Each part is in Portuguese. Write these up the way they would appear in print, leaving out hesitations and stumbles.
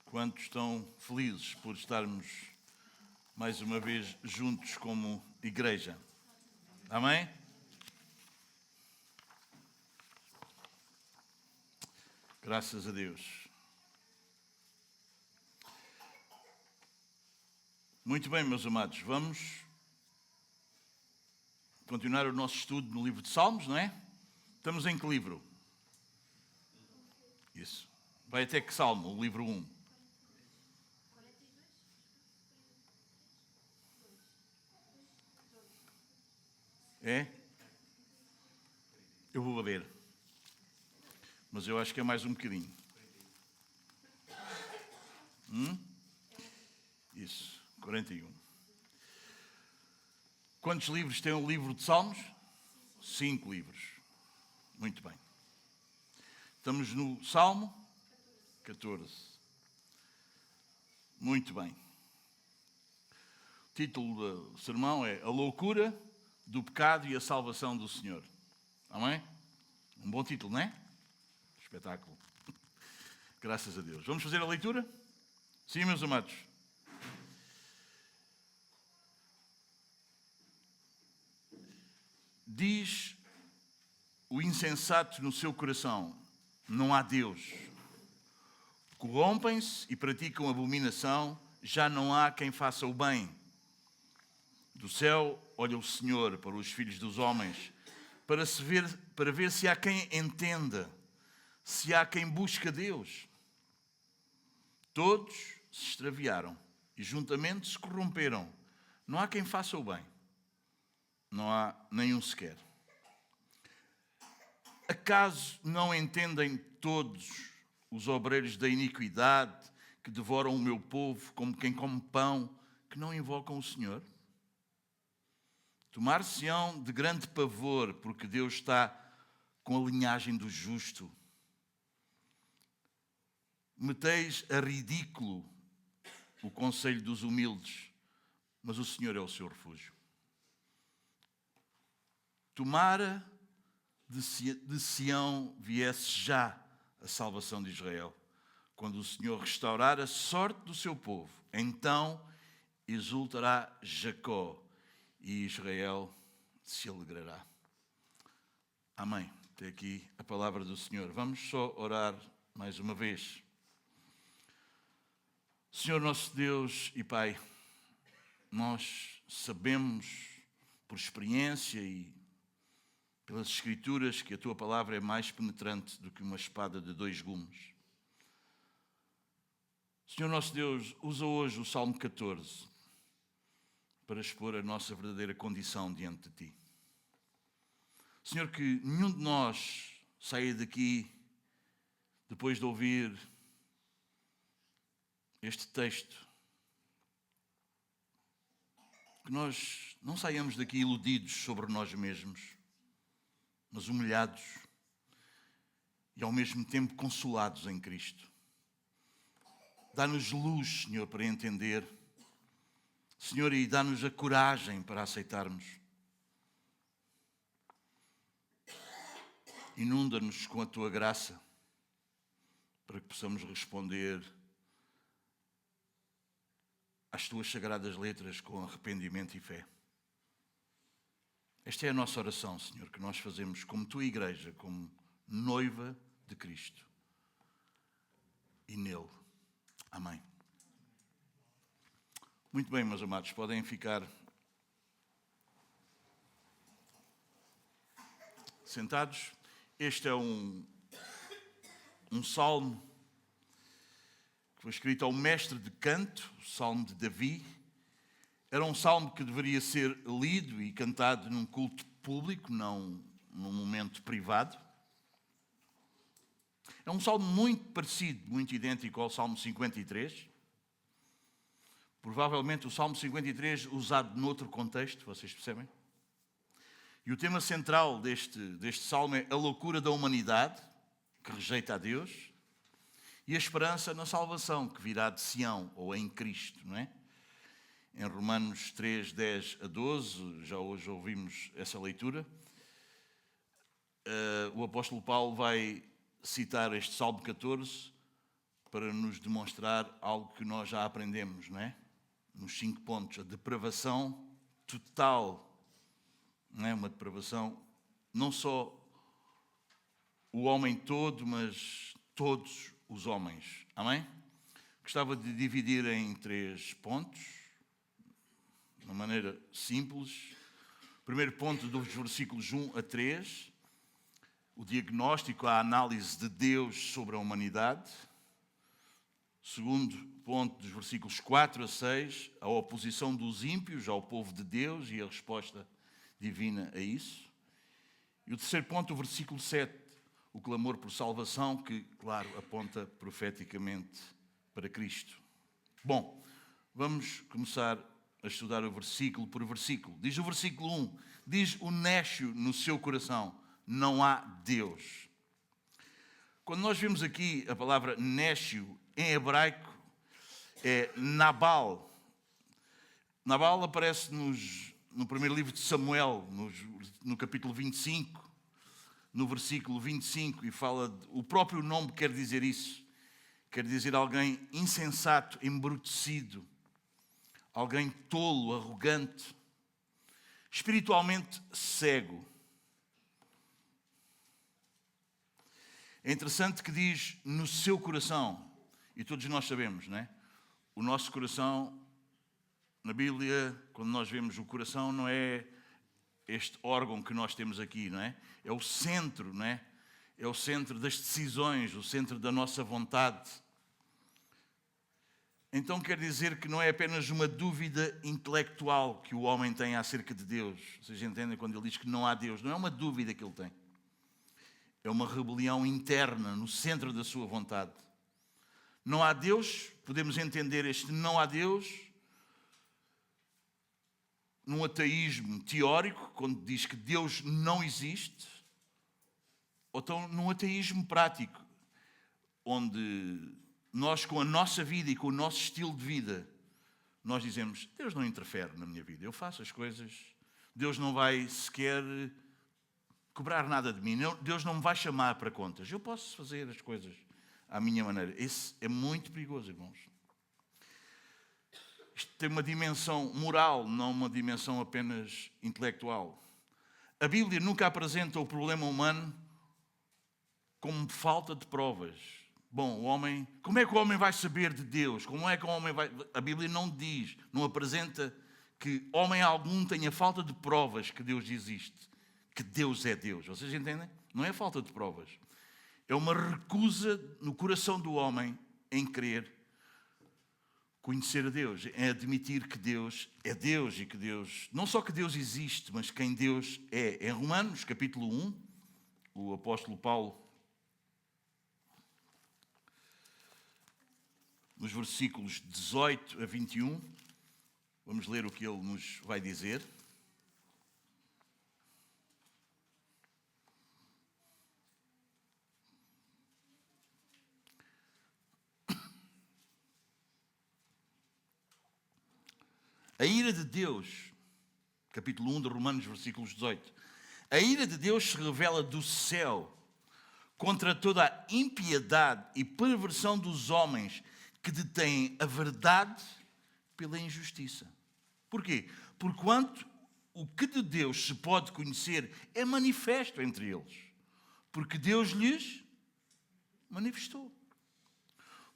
Quantos estão felizes por estarmos mais uma vez juntos como igreja? Amém? Graças a Deus. Muito bem, meus amados, vamos continuar o nosso estudo no livro de Salmos, não é? Estamos em que livro? Isso. Vai até que Salmo? O livro 1. É? Eu vou ver. Mas eu acho que é mais um bocadinho. Isso, 41. Quantos livros tem o livro de Salmos? 5 livros. Muito bem. Estamos no Salmo 14. Muito bem. O título do sermão é A Loucura do Pecado e a Salvação do Senhor. Amém? Um bom título, não é? Espetáculo. Graças a Deus. Vamos fazer a leitura? Sim, meus amados. Diz o insensato no seu coração: não há Deus. Corrompem-se e praticam abominação, já não há quem faça o bem. Do céu olha o Senhor para os filhos dos homens, para ver se há quem entenda, se há quem busca Deus. Todos se extraviaram e juntamente se corromperam. Não há quem faça o bem. Não há nenhum sequer. Acaso não entendem todos os obreiros da iniquidade que devoram o meu povo como quem come pão, que não invocam o Senhor? Tomar-se-ão de grande pavor, porque Deus está com a linhagem do justo. Meteis a ridículo o conselho dos humildes, mas o Senhor é o seu refúgio. Tomara de Sião viesse já a salvação de Israel, quando o Senhor restaurar a sorte do seu povo. Então exultará Jacó e Israel se alegrará. Amém. Até aqui a palavra do Senhor. Vamos só orar mais uma vez. Senhor nosso Deus e Pai, nós sabemos por experiência e pelas Escrituras que a Tua palavra é mais penetrante do que uma espada de 2 gumes. Senhor nosso Deus, usa hoje o Salmo 14 para expor a nossa verdadeira condição diante de Ti. Senhor, que nenhum de nós saia daqui depois de ouvir este texto, que nós não saiamos daqui iludidos sobre nós mesmos, mas humilhados e ao mesmo tempo consolados em Cristo. Dá-nos luz, Senhor, para entender, Senhor, e dá-nos a coragem para aceitarmos. Inunda-nos com a Tua graça para que possamos responder às Tuas sagradas letras com arrependimento e fé. Esta é a nossa oração, Senhor, que nós fazemos como Tua Igreja, como noiva de Cristo. E nele. Amém. Muito bem, meus amados, podem ficar sentados. Este é um salmo que foi escrito ao mestre de canto, o Salmo de Davi. Era um salmo que deveria ser lido e cantado num culto público, não num momento privado. É um salmo muito parecido, muito idêntico ao Salmo 53. Provavelmente o Salmo 53 usado noutro contexto, vocês percebem? E o tema central deste salmo é a loucura da humanidade, que rejeita a Deus, e a esperança na salvação, que virá de Sião, ou em Cristo, não é? Em Romanos 3, 10 a 12, já hoje ouvimos essa leitura, o apóstolo Paulo vai citar este Salmo 14 para nos demonstrar algo que nós já aprendemos, não é? Nos 5 pontos, a depravação total, não é? Uma depravação, não só o homem todo, mas todos os homens. Amém? Gostava de dividir em 3 pontos, de uma maneira simples. Primeiro ponto, dos versículos 1 a 3, o diagnóstico, a análise de Deus sobre a humanidade. Segundo ponto, dos versículos 4 a 6, a oposição dos ímpios ao povo de Deus e a resposta divina a isso. E o terceiro ponto, o versículo 7, o clamor por salvação, que, claro, aponta profeticamente para Cristo. Bom, vamos começar a estudar o versículo por versículo. Diz o versículo 1, diz o néscio no seu coração, não há Deus. Quando nós vemos aqui a palavra néscio, em hebraico, é Nabal. Nabal aparece no primeiro livro de Samuel, no capítulo 25, no versículo 25, e fala, o próprio nome quer dizer isso. Quer dizer alguém insensato, embrutecido, alguém tolo, arrogante, espiritualmente cego. É interessante que diz no seu coração, e todos nós sabemos, não é? O nosso coração, na Bíblia, quando nós vemos o coração, não é este órgão que nós temos aqui, não é? É o centro, não é? É o centro das decisões, o centro da nossa vontade. Então quer dizer que não é apenas uma dúvida intelectual que o homem tem acerca de Deus. Vocês entendem quando ele diz que não há Deus? Não é uma dúvida que ele tem. É uma rebelião interna no centro da sua vontade. Não há Deus, podemos entender este não há Deus num ateísmo teórico, quando diz que Deus não existe, ou então num ateísmo prático, onde nós, com a nossa vida e com o nosso estilo de vida, nós dizemos, Deus não interfere na minha vida, eu faço as coisas, Deus não vai sequer cobrar nada de mim, Deus não me vai chamar para contas, eu posso fazer as coisas à minha maneira. Esse é muito perigoso, irmãos. Isto tem uma dimensão moral, não uma dimensão apenas intelectual. A Bíblia nunca apresenta o problema humano como falta de provas. Bom, como é que o homem vai saber de Deus? Como é que o homem vai... A Bíblia não diz, não apresenta que homem algum tenha falta de provas que Deus existe, que Deus é Deus. Vocês entendem? Não é falta de provas. É uma recusa no coração do homem em querer conhecer a Deus, é admitir que Deus é Deus e que Deus, não só que Deus existe, mas quem Deus é. Em Romanos, capítulo 1, o apóstolo Paulo, nos versículos 18 a 21, vamos ler o que ele nos vai dizer. A ira de Deus, capítulo 1 de Romanos, versículos 18. A ira de Deus se revela do céu contra toda a impiedade e perversão dos homens que detêm a verdade pela injustiça. Porquê? Porquanto o que de Deus se pode conhecer é manifesto entre eles, porque Deus lhes manifestou.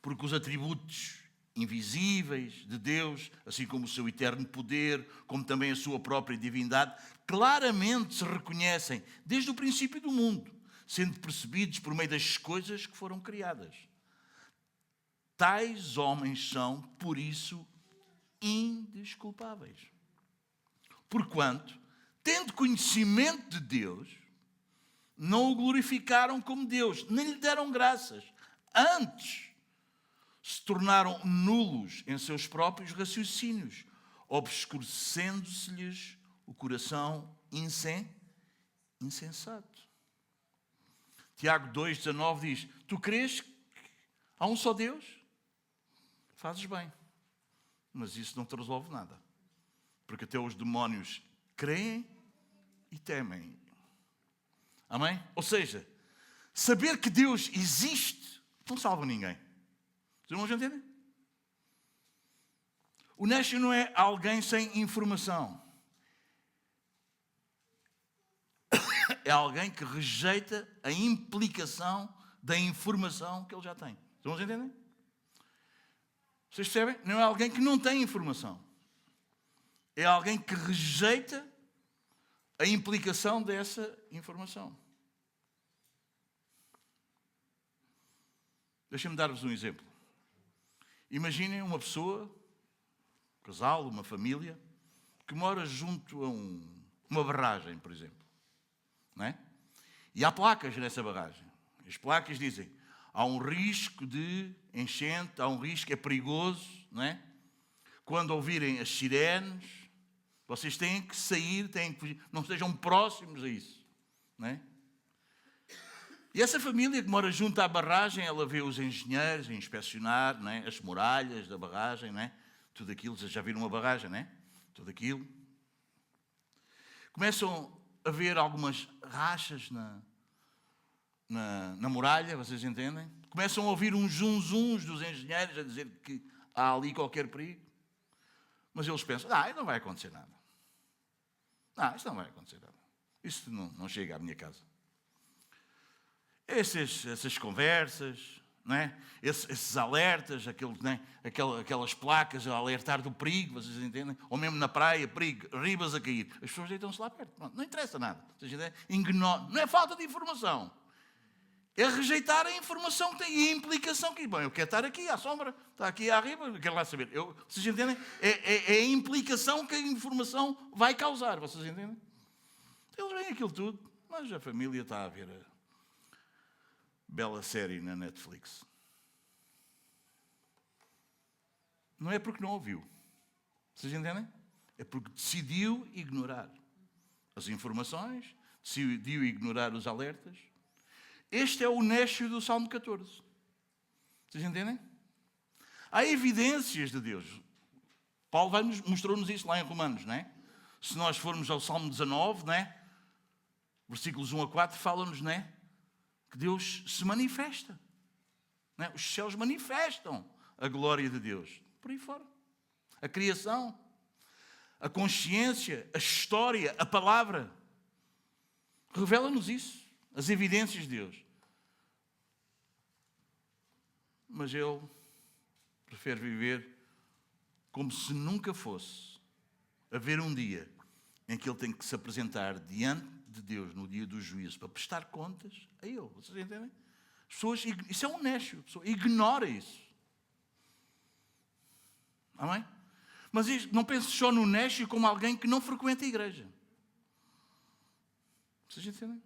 Porque os atributos invisíveis de Deus, assim como o seu eterno poder, como também a sua própria divindade, claramente se reconhecem desde o princípio do mundo, sendo percebidos por meio das coisas que foram criadas. Tais homens são, por isso, indesculpáveis. Porquanto, tendo conhecimento de Deus, não o glorificaram como Deus, nem lhe deram graças. Antes, se tornaram nulos em seus próprios raciocínios, obscurecendo-se-lhes o coração insensato. Tiago 2,19 diz, tu crês que há um só Deus? Fazes bem, mas isso não te resolve nada, porque até os demónios creem e temem. Amém? Ou seja, saber que Deus existe não salva ninguém. Vocês não entendem? O néscio não é alguém sem informação. É alguém que rejeita a implicação da informação que ele já tem. Vocês entendem? Vocês percebem? Não é alguém que não tem informação. É alguém que rejeita a implicação dessa informação. Deixem-me dar-vos um exemplo. Imaginem uma pessoa, um casal, uma família, que mora junto a uma barragem, por exemplo. Não é? E há placas nessa barragem. As placas dizem, há um risco de enchente, há um risco, é perigoso, não é? Quando ouvirem as sirenes, vocês têm que sair, têm que fugir, não estejam próximos a isso, não é? E essa família que mora junto à barragem, ela vê os engenheiros a inspecionar, não é? As muralhas da barragem, não é? Tudo aquilo, vocês já viram uma barragem, não é? Tudo aquilo. Começam a ver algumas rachas na muralha, vocês entendem? Começam a ouvir uns zunzuns dos engenheiros a dizer que há ali qualquer perigo. Mas eles pensam, não vai acontecer nada. Isto não vai acontecer nada. Isto não chega à minha casa. Essas conversas, não é? Esses alertas, aquelas placas a alertar do perigo, vocês entendem? Ou mesmo na praia, perigo, ribas a cair. As pessoas deitam-se lá perto. Não interessa nada. Vocês entendem? Não é falta de informação. É rejeitar a informação que tem e a implicação que... Bom, eu quero estar aqui à sombra, está aqui à riba, eu quero lá saber. Vocês entendem? É a implicação que a informação vai causar, vocês entendem? Eles veem aquilo tudo, mas a família está a ver a bela série na Netflix. Não é porque não ouviu. Vocês entendem? É porque decidiu ignorar as informações, decidiu ignorar os alertas. Este é o néscio do Salmo 14. Vocês entendem? Há evidências de Deus. Paulo mostrou-nos isso lá em Romanos, não é? Se nós formos ao Salmo 19, não é? Versículos 1 a 4, fala-nos, não é? Que Deus se manifesta. Não é? Os céus manifestam a glória de Deus. Por aí fora. A criação, a consciência, a história, a palavra. Revela-nos isso. As evidências de Deus. Mas ele prefere viver como se nunca fosse haver um dia em que ele tem que se apresentar diante de Deus no dia do juízo para prestar contas a ele. Vocês entendem? As pessoas, isso é um néscio. A pessoa ignora isso. Amém? Mas não pense só no néscio como alguém que não frequenta a igreja. Vocês entendem?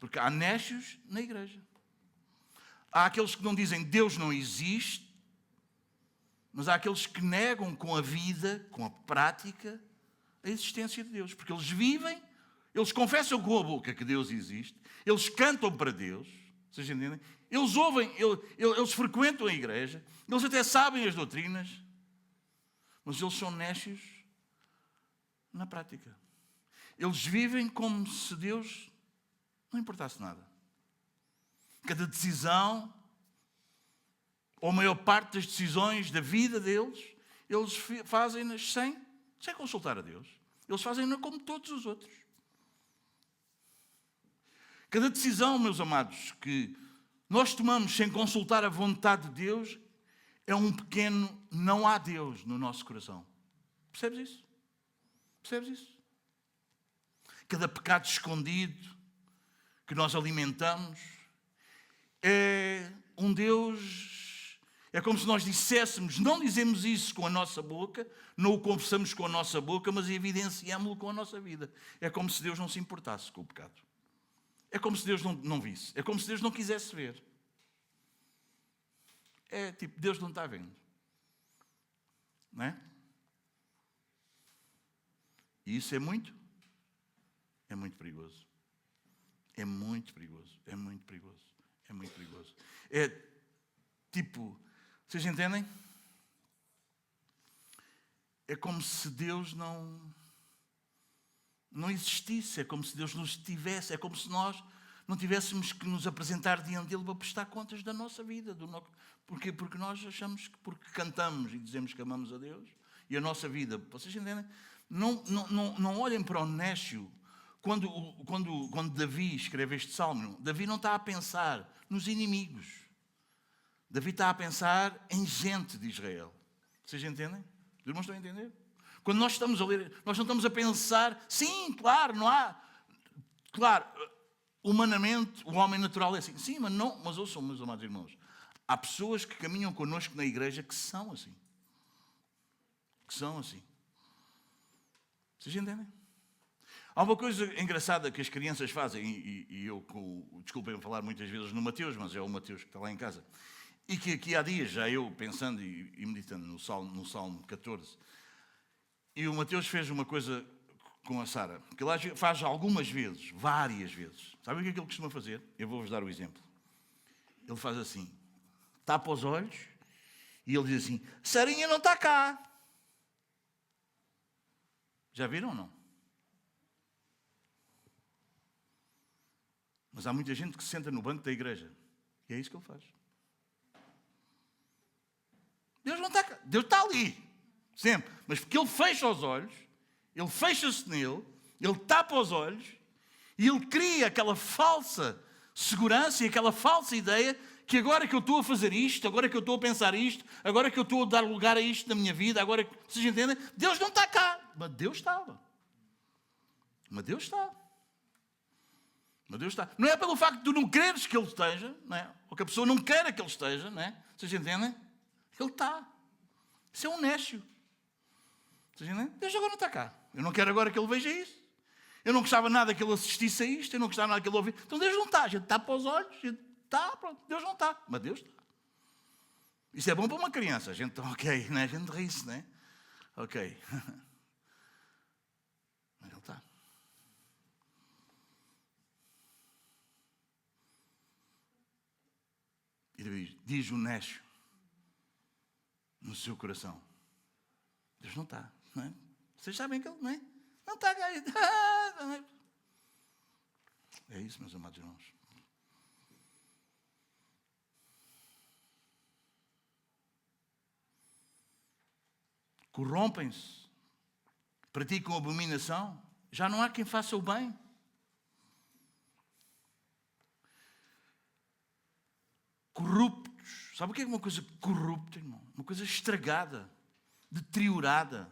Porque há nécios na igreja. Há aqueles que não dizem Deus não existe, mas há aqueles que negam com a vida, com a prática, a existência de Deus. Porque eles vivem, eles confessam com a boca que Deus existe, eles cantam para Deus, vocês entendem? Eles ouvem, eles frequentam a igreja, eles até sabem as doutrinas, mas eles são nécios na prática. Eles vivem como se Deus não importasse nada. Cada decisão, ou a maior parte das decisões da vida deles, eles fazem-nas sem consultar a Deus. Eles fazem-nas como todos os outros. Cada decisão, meus amados, que nós tomamos sem consultar a vontade de Deus, é um pequeno não há Deus no nosso coração. Percebes isso? Percebes isso? Cada pecado escondido que nós alimentamos é um Deus, é como se nós disséssemos, não dizemos isso com a nossa boca, não o confessamos com a nossa boca, mas evidenciamos-lo com a nossa vida. É como se Deus não se importasse com o pecado. É como se Deus não visse. É como se Deus não quisesse ver. É tipo, Deus não está vendo. Não é? E isso é muito perigoso. É muito perigoso. É muito perigoso. É muito perigoso. É tipo, vocês entendem? É como se Deus não existisse, é como se Deus não estivesse, é como se nós não tivéssemos que nos apresentar diante dele para prestar contas da nossa vida. Porquê? Porque nós achamos que porque cantamos e dizemos que amamos a Deus, e a nossa vida, vocês entendem? Não olhem para o Néscio. Quando Davi escreve este salmo, Davi não está a pensar nos inimigos. Davi está a pensar em gente de Israel. Vocês entendem? Os irmãos estão a entender? Quando nós estamos a ler, nós não estamos a pensar, sim, claro, não há. Claro, humanamente, o homem natural é assim. Sim, mas ouçam, meus amados irmãos. Há pessoas que caminham connosco na igreja que são assim. Que são assim. Vocês entendem? Há uma coisa engraçada que as crianças fazem, e eu, desculpem falar muitas vezes no Mateus, mas é o Mateus que está lá em casa, e que aqui há dias, já eu pensando e meditando no Salmo 14, e o Mateus fez uma coisa com a Sara, que ele faz algumas vezes, várias vezes. Sabem o que é que ele costuma fazer? Eu vou-vos dar o exemplo. Ele faz assim, tapa os olhos, e ele diz assim, Sarinha não está cá. Já viram ou não? Mas há muita gente que se senta no banco da igreja. E é isso que ele faz. Deus não está cá. Deus está ali. Sempre. Mas porque ele fecha os olhos, ele fecha-se nele, ele tapa os olhos e ele cria aquela falsa segurança e aquela falsa ideia que agora que eu estou a fazer isto, agora que eu estou a pensar isto, agora que eu estou a dar lugar a isto na minha vida, agora que vocês entendem, Deus não está cá. Mas Deus estava. Mas Deus está. Mas Deus está. Não é pelo facto de tu não quereres que Ele esteja, não é? Ou que a pessoa não queira que Ele esteja, não é? Vocês entendem? Ele está. Isso é um Néscio. Vocês entendem? Deus agora não está cá. Eu não quero agora que Ele veja isso. Eu não gostava nada que Ele assistisse a isto. Eu não gostava nada que Ele ouvisse. Então Deus não está. A gente tapa os olhos. A gente está, pronto. Deus não está. Mas Deus está. Isso é bom para uma criança. A gente, ok, né? A gente ri-se, não é? Ok. Mas Ele está. E diz o Néscio no seu coração: Deus não está, não é? Vocês sabem que Ele não é? Não está cá. É isso, meus amados irmãos. Corrompem-se, praticam abominação, já não há quem faça o bem. Corruptos. Sabe o que é uma coisa corrupta, irmão? Uma coisa estragada, deteriorada,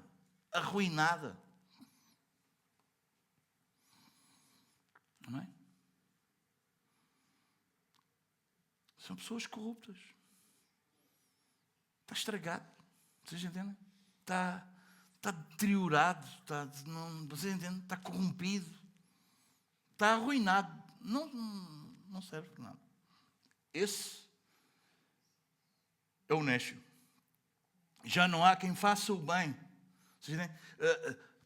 arruinada. Não é? São pessoas corruptas. Está estragado. Vocês entendem? Está deteriorado. Vocês entendem? Está corrompido. Está arruinado. Não serve para nada. Esse é o Néscio. Já não há quem faça o bem. Vocês entendem?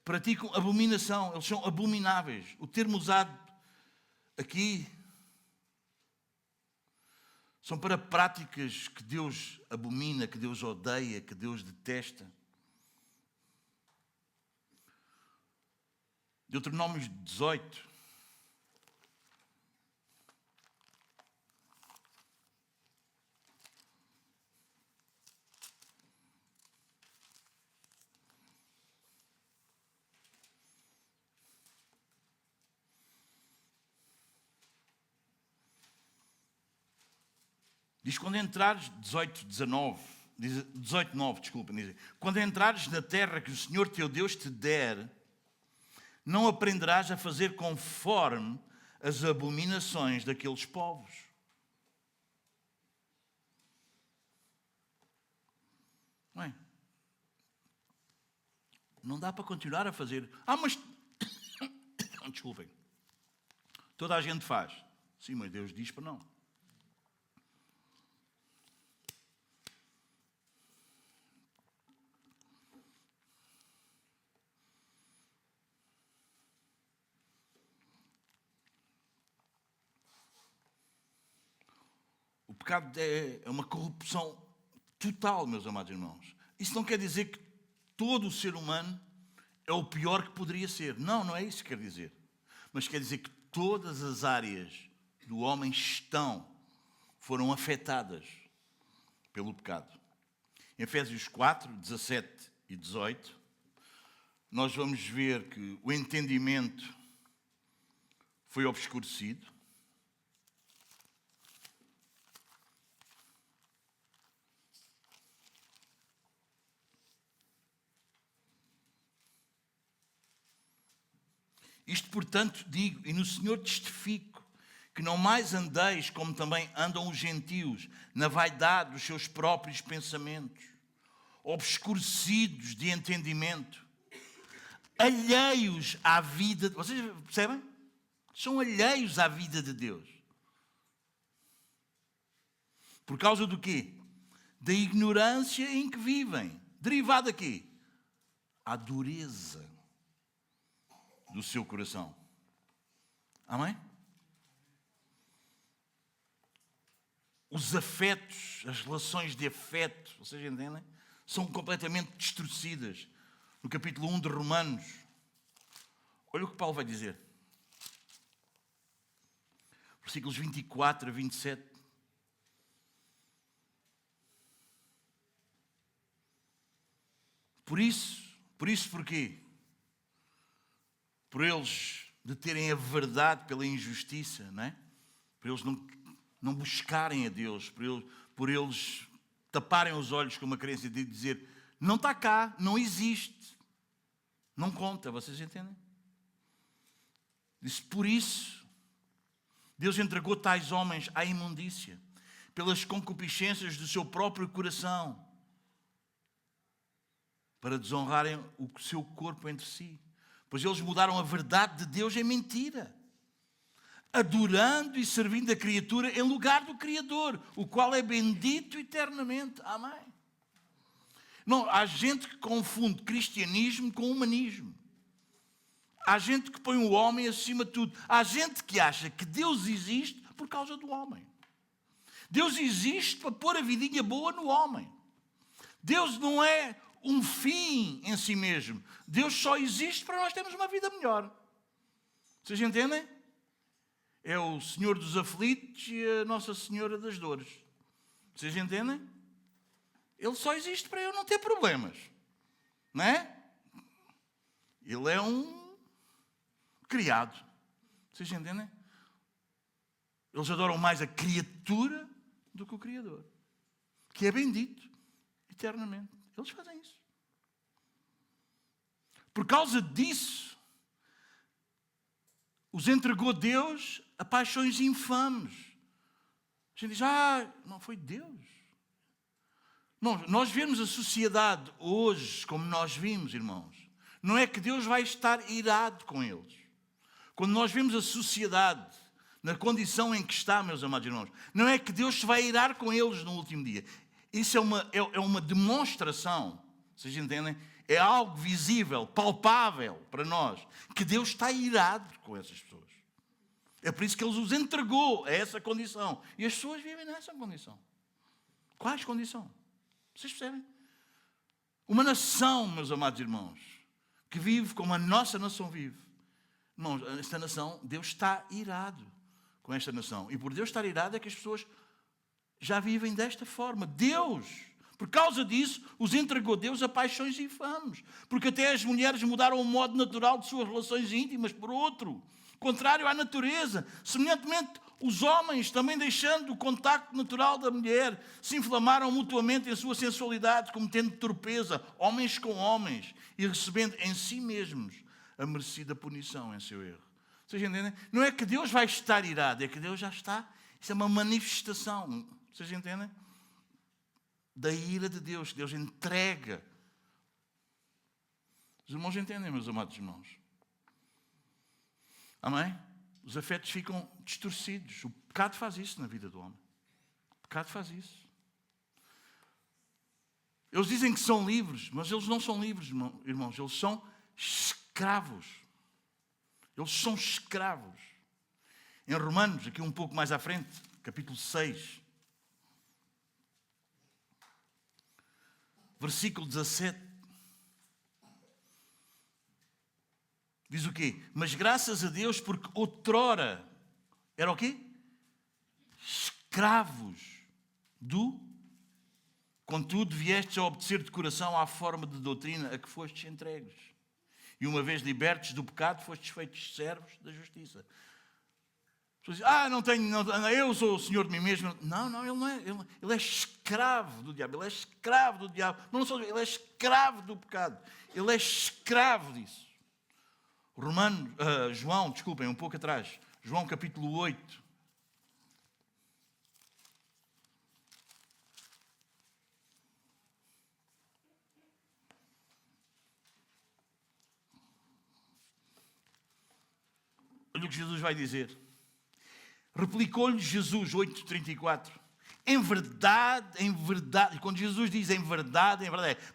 Praticam abominação. Eles são abomináveis. O termo usado aqui são para práticas que Deus abomina, que Deus odeia, que Deus detesta. Deuteronômio 18. Diz, quando entrares, 18:9, desculpa, diz, quando entrares na terra que o Senhor teu Deus te der, não aprenderás a fazer conforme as abominações daqueles povos. Não é? Não dá para continuar a fazer. Mas... Desculpem. Toda a gente faz. Sim, mas Deus diz para não. O pecado é uma corrupção total, meus amados irmãos. Isso não quer dizer que todo o ser humano é o pior que poderia ser. Não é isso que quer dizer. Mas quer dizer que todas as áreas do homem foram afetadas pelo pecado. Em Efésios 4, 17 e 18, nós vamos ver que o entendimento foi obscurecido. Isto, portanto, digo, e no Senhor testifico, que não mais andeis como também andam os gentios, na vaidade dos seus próprios pensamentos, obscurecidos de entendimento, alheios à vida. Vocês percebem? São alheios à vida de Deus. Por causa do quê? Da ignorância em que vivem. Derivado a quê? À dureza do seu coração. Amém? Os afetos, as relações de afeto, vocês entendem? São completamente distorcidas. No capítulo 1 de Romanos, olha o que Paulo vai dizer. Versículos 24 a 27. Por isso porquê? Por eles deterem a verdade pela injustiça, não é? Por eles não buscarem a Deus, por eles taparem os olhos com uma crença de dizer, não está cá, não existe, não conta, vocês entendem? Disse, por isso, Deus entregou tais homens à imundícia, pelas concupiscências do seu próprio coração, para desonrarem o seu corpo entre si. Pois eles mudaram a verdade de Deus em mentira, adorando e servindo a criatura em lugar do Criador, o qual é bendito eternamente. Amém. Não, há gente que confunde cristianismo com humanismo. Há gente que põe o homem acima de tudo. Há gente que acha que Deus existe por causa do homem. Deus existe para pôr a vidinha boa no homem. Deus não é um fim em si mesmo. Deus só existe para nós termos uma vida melhor. Vocês entendem? É o Senhor dos aflitos e a Nossa Senhora das dores. Vocês entendem? Ele só existe para eu não ter problemas. Não é? Ele é um criado. Vocês entendem? Eles adoram mais a criatura do que o Criador, que é bendito eternamente. Eles fazem isso. Por causa disso, os entregou Deus a paixões infames. A gente diz, não foi Deus. Não, nós vemos a sociedade hoje como nós vimos, irmãos. Não é que Deus vai estar irado com eles. Quando nós vemos a sociedade na condição em que está, meus amados irmãos, não é que Deus se vai irar com eles no último dia. Isso é uma demonstração, vocês entendem? É algo visível, palpável para nós, que Deus está irado com essas pessoas. É por isso que Ele os entregou a essa condição. E as pessoas vivem nessa condição. Quais condição? Vocês percebem? Uma nação, meus amados irmãos, que vive como a nossa nação vive. Irmãos, esta nação, Deus está irado com esta nação. E por Deus estar irado é que as pessoas já vivem desta forma. Deus, por causa disso, os entregou Deus a paixões infames. Porque até as mulheres mudaram o modo natural de suas relações íntimas por outro, contrário à natureza. Semelhantemente, os homens, também deixando o contacto natural da mulher, se inflamaram mutuamente em sua sensualidade, cometendo torpeza, homens com homens, e recebendo em si mesmos a merecida punição em seu erro. Vocês entendem? Não é que Deus vai estar irado, é que Deus já está. Isso é uma manifestação. Vocês entendem? Da ira de Deus, que Deus entrega. Os irmãos entendem, meus amados irmãos? Amém? Os afetos ficam distorcidos. O pecado faz isso na vida do homem. O pecado faz isso. Eles dizem que são livres, mas eles não são livres, irmãos. Eles são escravos. Eles são escravos. Em Romanos, aqui um pouco mais à frente, capítulo 6, versículo 17, diz o quê? Mas graças a Deus, porque outrora, era o quê? escravos do... Contudo, viestes a obedecer de coração à forma de doutrina a que fostes entregues. E uma vez libertos do pecado, fostes feitos servos da justiça. As pessoas dizem, não tenho, eu sou o senhor de mim mesmo. Não, ele não é. Ele é escravo do diabo. Ele é escravo do diabo. Não só, ele é escravo do pecado. Ele é escravo disso. João, desculpem, um pouco atrás. João capítulo 8. Olha o que Jesus vai dizer. Replicou-lhe Jesus, 8:34. Em verdade, e quando Jesus diz em verdade,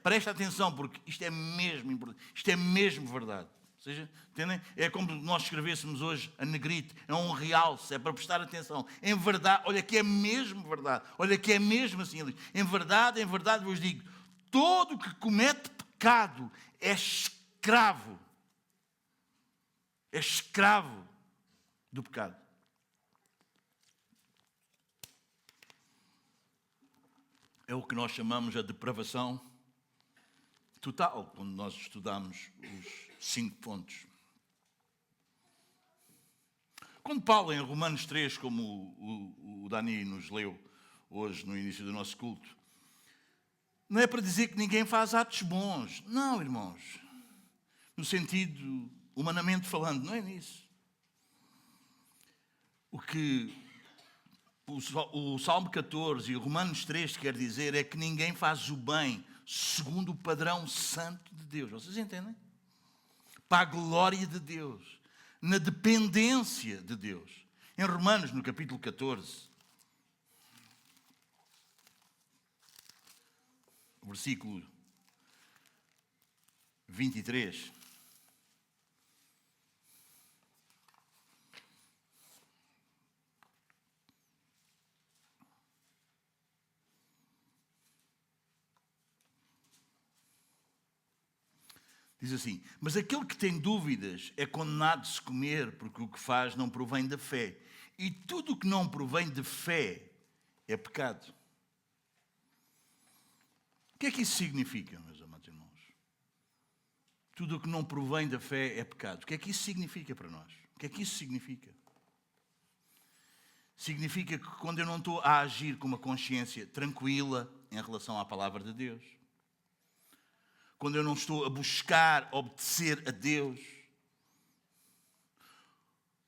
presta atenção, porque isto é mesmo importante, isto é mesmo verdade. Ou seja, entendem? É como nós escrevêssemos hoje a negrite, é um realce, é para prestar atenção. Em verdade, olha que é mesmo verdade, olha que é mesmo assim. Em verdade vos digo, todo o que comete pecado é escravo do pecado. É o que nós chamamos a depravação total, quando nós estudamos os 5 pontos. Quando Paulo, em Romanos 3, como o Dani nos leu hoje no início do nosso culto, não é para dizer que ninguém faz atos bons. Não, irmãos. No sentido, humanamente falando, não é nisso. O que o Salmo 14 e o Romanos 3 quer dizer é que ninguém faz o bem segundo o padrão santo de Deus. Vocês entendem? Para a glória de Deus, na dependência de Deus. Em Romanos, no capítulo 14, versículo 23... diz assim, mas aquele que tem dúvidas é condenado de se comer, porque o que faz não provém da fé. E tudo o que não provém de fé é pecado. O que é que isso significa, meus amados irmãos? Tudo o que não provém da fé é pecado. O que é que isso significa para nós? O que é que isso significa? Significa que quando eu não estou a agir com uma consciência tranquila em relação à palavra de Deus, quando eu não estou a buscar obedecer a Deus,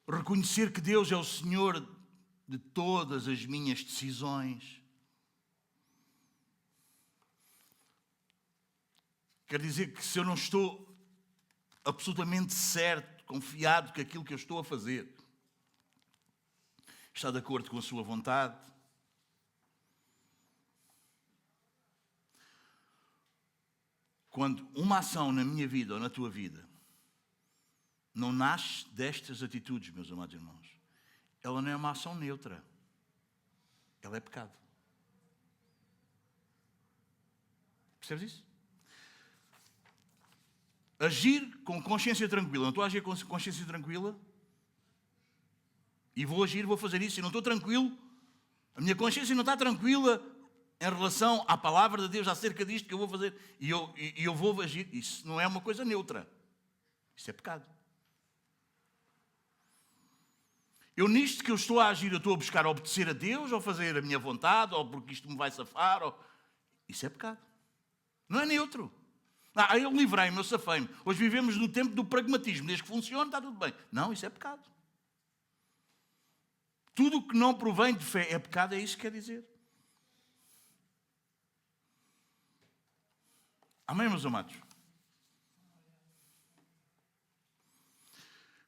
reconhecer que Deus é o Senhor de todas as minhas decisões, quer dizer que se eu não estou absolutamente certo, confiado que aquilo que eu estou a fazer está de acordo com a sua vontade, quando uma ação na minha vida ou na tua vida não nasce destas atitudes, meus amados irmãos, ela não é uma ação neutra. Ela é pecado. Percebes isso? Agir com consciência tranquila. Não estou a agir com consciência tranquila e vou fazer isso e não estou tranquilo. A minha consciência não está tranquila em relação à palavra de Deus acerca disto que eu vou fazer e eu vou agir. Isso não é uma coisa neutra. Isso é pecado. Nisto que eu estou a agir, eu estou a buscar obedecer a Deus ou fazer a minha vontade ou porque isto me vai safar. Isso é pecado. Não é neutro. Eu livrei-me, eu safei-me. Hoje vivemos no tempo do pragmatismo. Desde que funcione, está tudo bem. Não, isso é pecado. Tudo o que não provém de fé é pecado, é isso que quer dizer. Amém, meus amados?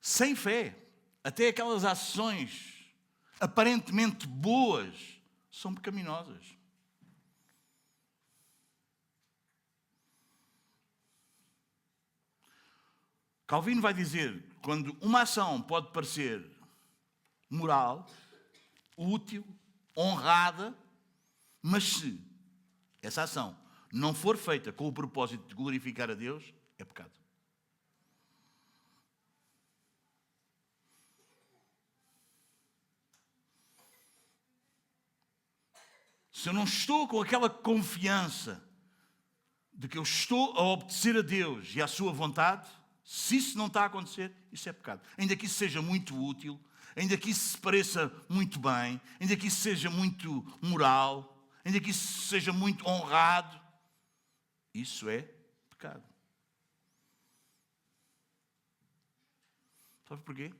Sem fé, até aquelas ações aparentemente boas são pecaminosas. Calvino vai dizer, quando uma ação pode parecer moral, útil, honrada, mas se essa ação não for feita com o propósito de glorificar a Deus, é pecado. se eu não estou com aquela confiança de que eu estou a obedecer a Deus e à sua vontade, se isso não está a acontecer, isso é pecado. Ainda que isso seja muito útil, ainda que isso se pareça muito bem, ainda que isso seja muito moral, ainda que isso seja muito honrado, isso é pecado. Sabe porquê?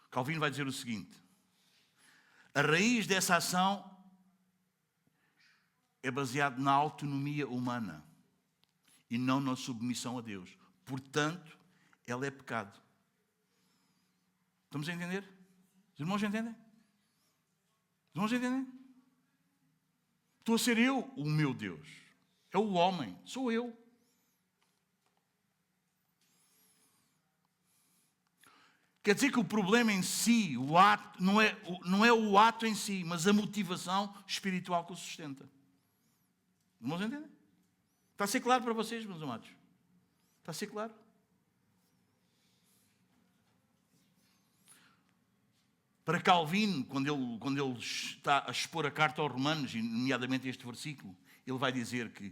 Calvino vai dizer o seguinte: a raiz dessa ação é baseada na autonomia humana e não na submissão a Deus. Portanto, ela é pecado. Estamos a entender? Os irmãos entendem? Os irmãos entendem? Estou a ser eu o meu Deus. É o homem, sou eu. Quer dizer que o problema em si, o ato, não é o ato em si, mas a motivação espiritual que o sustenta. Os irmãos entendem? Está a ser claro para vocês, meus amados? Está a ser claro? Para Calvino, quando ele está a expor a carta aos Romanos, e nomeadamente este versículo, ele vai dizer que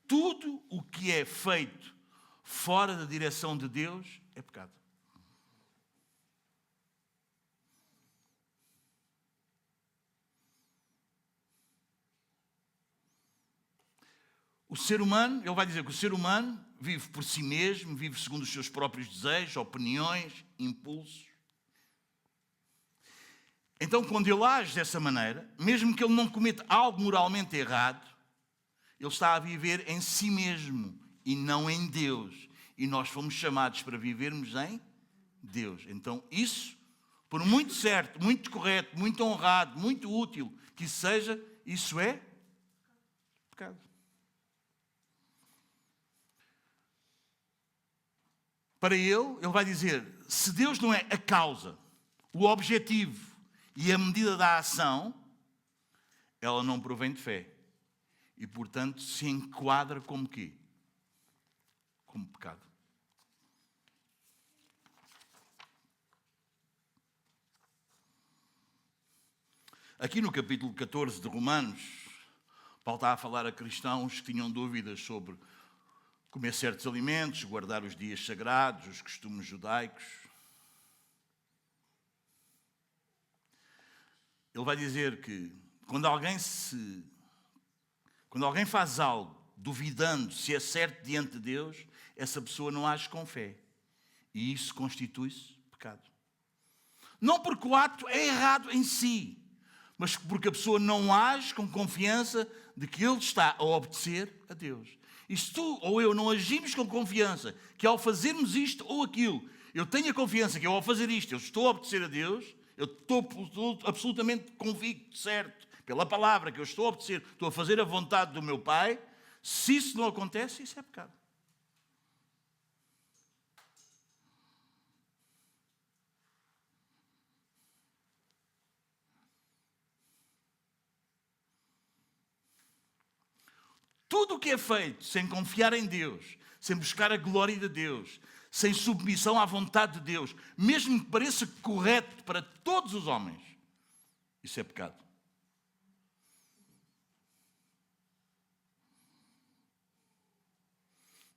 tudo o que é feito fora da direção de Deus é pecado. O ser humano, ele vai dizer que o ser humano vive por si mesmo, vive segundo os seus próprios desejos, opiniões, impulsos. Então, quando ele age dessa maneira, mesmo que ele não cometa algo moralmente errado, ele está a viver em si mesmo e não em Deus. E nós fomos chamados para vivermos em Deus. Então, isso, por muito certo, muito correto, muito honrado, muito útil que isso seja, isso é pecado. Para ele vai dizer, se Deus não é a causa, o objetivo e a medida da ação, ela não provém de fé. E, portanto, se enquadra como quê? Como pecado. Aqui no capítulo 14 de Romanos, Paulo está a falar a cristãos que tinham dúvidas sobre comer certos alimentos, guardar os dias sagrados, os costumes judaicos. Ele vai dizer que quando alguém faz algo duvidando se é certo diante de Deus, essa pessoa não age com fé. E isso constitui-se pecado. Não porque o ato é errado em si, mas porque a pessoa não age com confiança de que ele está a obedecer a Deus. E se tu ou eu não agimos com confiança que ao fazermos isto ou aquilo, eu tenho a confiança que ao fazer isto eu estou a obedecer a Deus, eu estou absolutamente convicto, certo, pela palavra que eu estou a obedecer, estou a fazer a vontade do meu Pai, se isso não acontece, isso é pecado. Tudo o que é feito sem confiar em Deus, sem buscar a glória de Deus, sem submissão à vontade de Deus, mesmo que pareça correto para todos os homens, isso é pecado.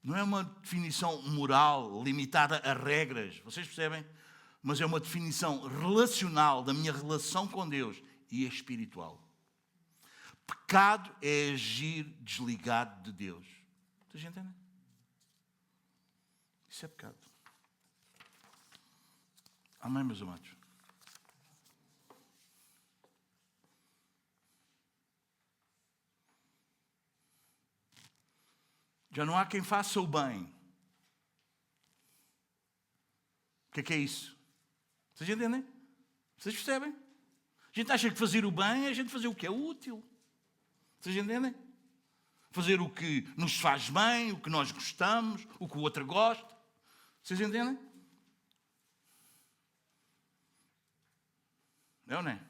Não é uma definição moral limitada a regras, vocês percebem? Mas é uma definição relacional da minha relação com Deus e espiritual. Pecado é agir desligado de Deus. Vocês entendem? Isso é pecado. Amém, meus amados? Já não há quem faça o bem. O que é isso? Vocês entendem? Vocês percebem? A gente acha que fazer o bem é a gente fazer o que é útil. Vocês entendem? Fazer o que nos faz bem, o que nós gostamos, o que o outro gosta. Vocês entendem? É ou não é?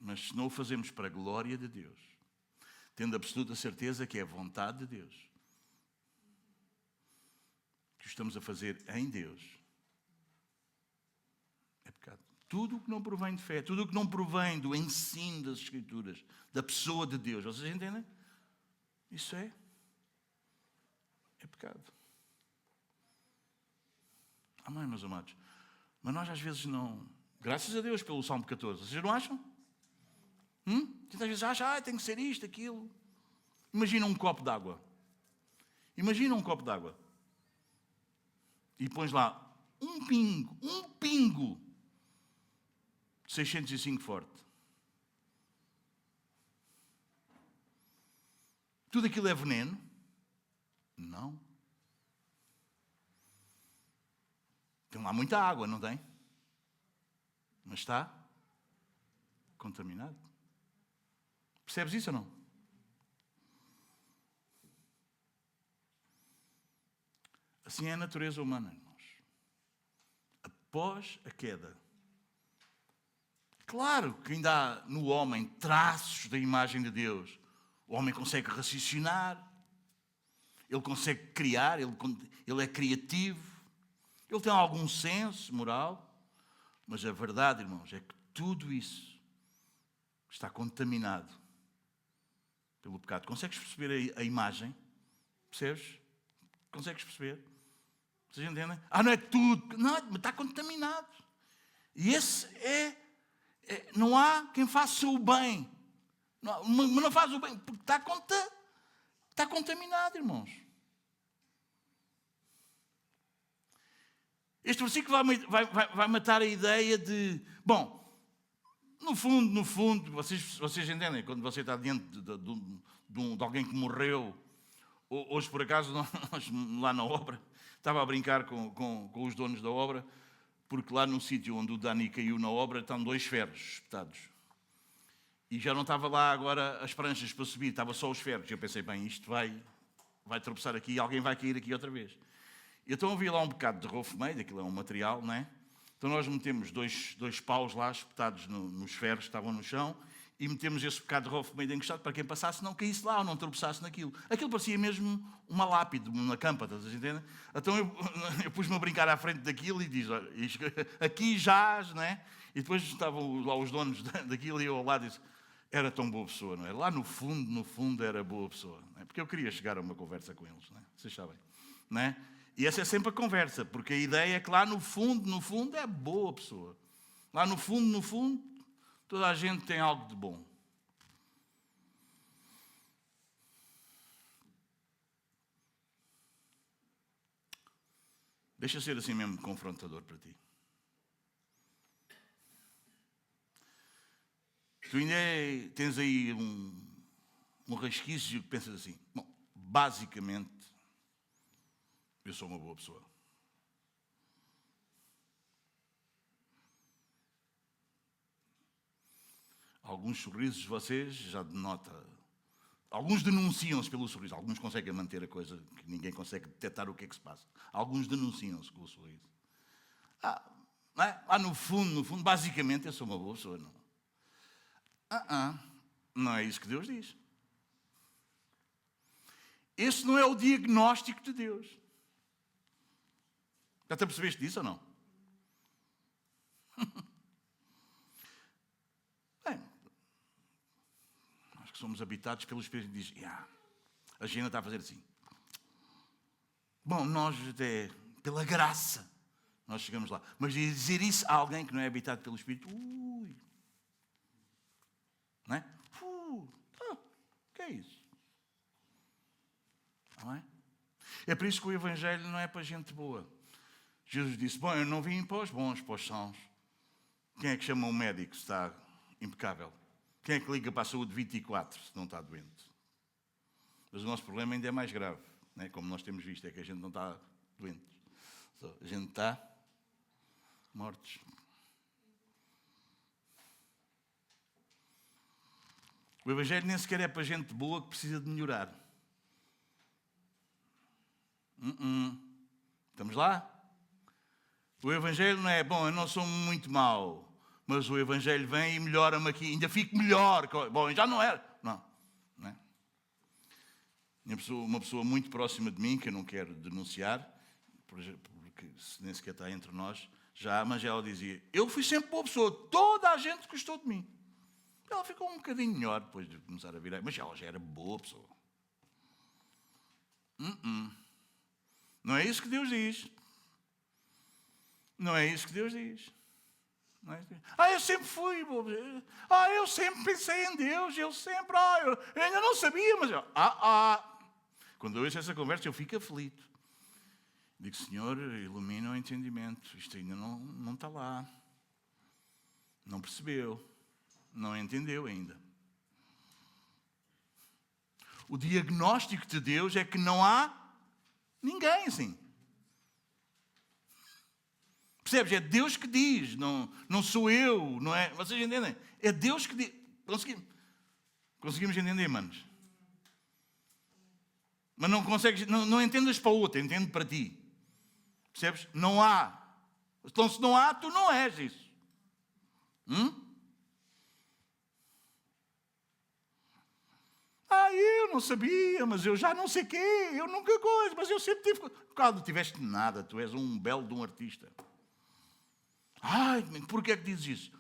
Mas se não o fazemos para a glória de Deus, tendo absoluta certeza que é a vontade de Deus, que o estamos a fazer em Deus, é pecado. Tudo o que não provém de fé, tudo o que não provém do ensino das Escrituras, da pessoa de Deus, vocês entendem? Isso é pecado. Amém, meus amados? Mas nós às vezes não... Graças a Deus pelo Salmo 14. Vocês não acham? Às vezes acham, tem que ser isto, aquilo. Imagina um copo de água. Imagina um copo de água. E pões lá um pingo de 605 forte. Tudo aquilo é veneno? Não. Tem lá muita água, não tem? Mas está contaminado. Percebes isso ou não? Assim é a natureza humana, irmãos. Após a queda. Claro que ainda há no homem traços da imagem de Deus. O homem consegue raciocinar. Ele consegue criar. Ele é criativo. Ele tem algum senso moral. Mas a verdade, irmãos, é que tudo isso está contaminado pelo pecado. Consegues perceber a imagem? Percebes? Consegues perceber? Vocês entendem? Não é tudo. Não, está contaminado. E esse não há quem faça o bem. Mas não faz o bem, porque está contaminado, irmãos. Este versículo vai matar a ideia de... Bom, no fundo, vocês entendem, quando você está diante de alguém que morreu, hoje por acaso, nós, lá na obra, estava a brincar com os donos da obra, porque lá no sítio onde o Dani caiu na obra estão 2 ferros espetados. E já não estava lá agora as pranchas para subir, estava só os ferros. E eu pensei, bem, isto vai tropeçar aqui e alguém vai cair aqui outra vez. Então havia lá um bocado de rofo meio, aquilo é um material, não é? Então nós metemos dois paus lá espetados nos ferros que estavam no chão e metemos esse bocado de rofo meio encostado para quem passasse não caísse lá ou não tropeçasse naquilo. Aquilo parecia mesmo uma lápide, uma campa, estás a entender? Então eu pus-me a brincar à frente daquilo e diz, olha, aqui jaz, não é? E depois estavam lá os donos daquilo e eu ao lado disse, era tão boa pessoa, não é? Lá no fundo era boa pessoa, não é? Porque eu queria chegar a uma conversa com eles, não é? Vocês sabem, não é? E essa é sempre a conversa, porque a ideia é que lá no fundo é boa pessoa. Lá no fundo, toda a gente tem algo de bom. Deixa ser assim mesmo confrontador para ti. Tu ainda tens aí um resquício que pensas assim, bom, basicamente, eu sou uma boa pessoa. Alguns sorrisos vocês já denota. Alguns denunciam-se pelo sorriso. Alguns conseguem manter a coisa que ninguém consegue detectar o que é que se passa. Alguns denunciam-se pelo sorriso. Não é? Lá no fundo, basicamente eu sou uma boa pessoa. Não é isso que Deus diz. Esse não é o diagnóstico de Deus. Já te percebeste disso ou não? Bem, nós que somos habitados pelo Espírito diz, a Gina está a fazer assim. Bom, nós até, pela graça, nós chegamos lá. Mas dizer isso a alguém que não é habitado pelo Espírito, não é? O que é isso? Não é? É por isso que o Evangelho não é para gente boa. Jesus disse, bom, eu não vim para os bons, para os sãos. Quem é que chama um médico se está impecável? Quem é que liga para a saúde 24 se não está doente? Mas o nosso problema ainda é mais grave, né? Como nós temos visto, é que a gente não está doente. A gente está mortos. O Evangelho nem sequer é para gente boa que precisa de melhorar. Estamos lá? O Evangelho não é, bom, eu não sou muito mau, mas o Evangelho vem e melhora-me aqui, ainda fico melhor. Bom, já não era. Não é? Uma pessoa muito próxima de mim, que eu não quero denunciar, porque nem sequer está entre nós, Já a Magela dizia, eu fui sempre boa pessoa, toda a gente gostou de mim. Ela ficou um bocadinho melhor depois de começar a virar, mas ela já era boa pessoa. Não é isso que Deus diz. Não é isso que Deus diz. Não é isso que Deus... eu sempre fui boa pessoa. Eu sempre pensei em Deus, eu ainda não sabia, mas Quando eu ouço essa conversa, eu fico aflito. Digo, Senhor, ilumina o entendimento. Isto ainda não está lá. Não percebeu. Não entendeu ainda. O diagnóstico de Deus é que não há ninguém assim. Percebes? É Deus que diz. Não sou eu. Não é... Vocês entendem? É Deus que diz. Conseguimos entender, manos? Mas não consegues... Não entendas para o outro. Entende para ti. Percebes? Não há. Então, se não há, tu não és isso. Eu não sabia, mas eu já não sei quê. Eu nunca coisa, mas eu sempre tive... Claro, não tiveste nada. Tu és um belo de um artista. Porquê é que dizes isso?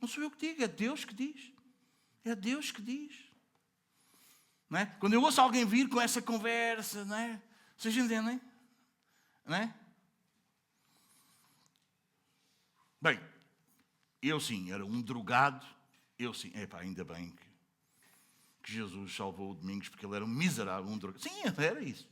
Não sou eu que digo, é Deus que diz. É Deus que diz. Não é? Quando eu ouço alguém vir com essa conversa, não é? Vocês entendem? Não é? Bem, eu sim, era um drogado. Eu sim, ainda bem que Jesus salvou o Domingos, porque ele era um miserável, um drogado. Sim, era isso.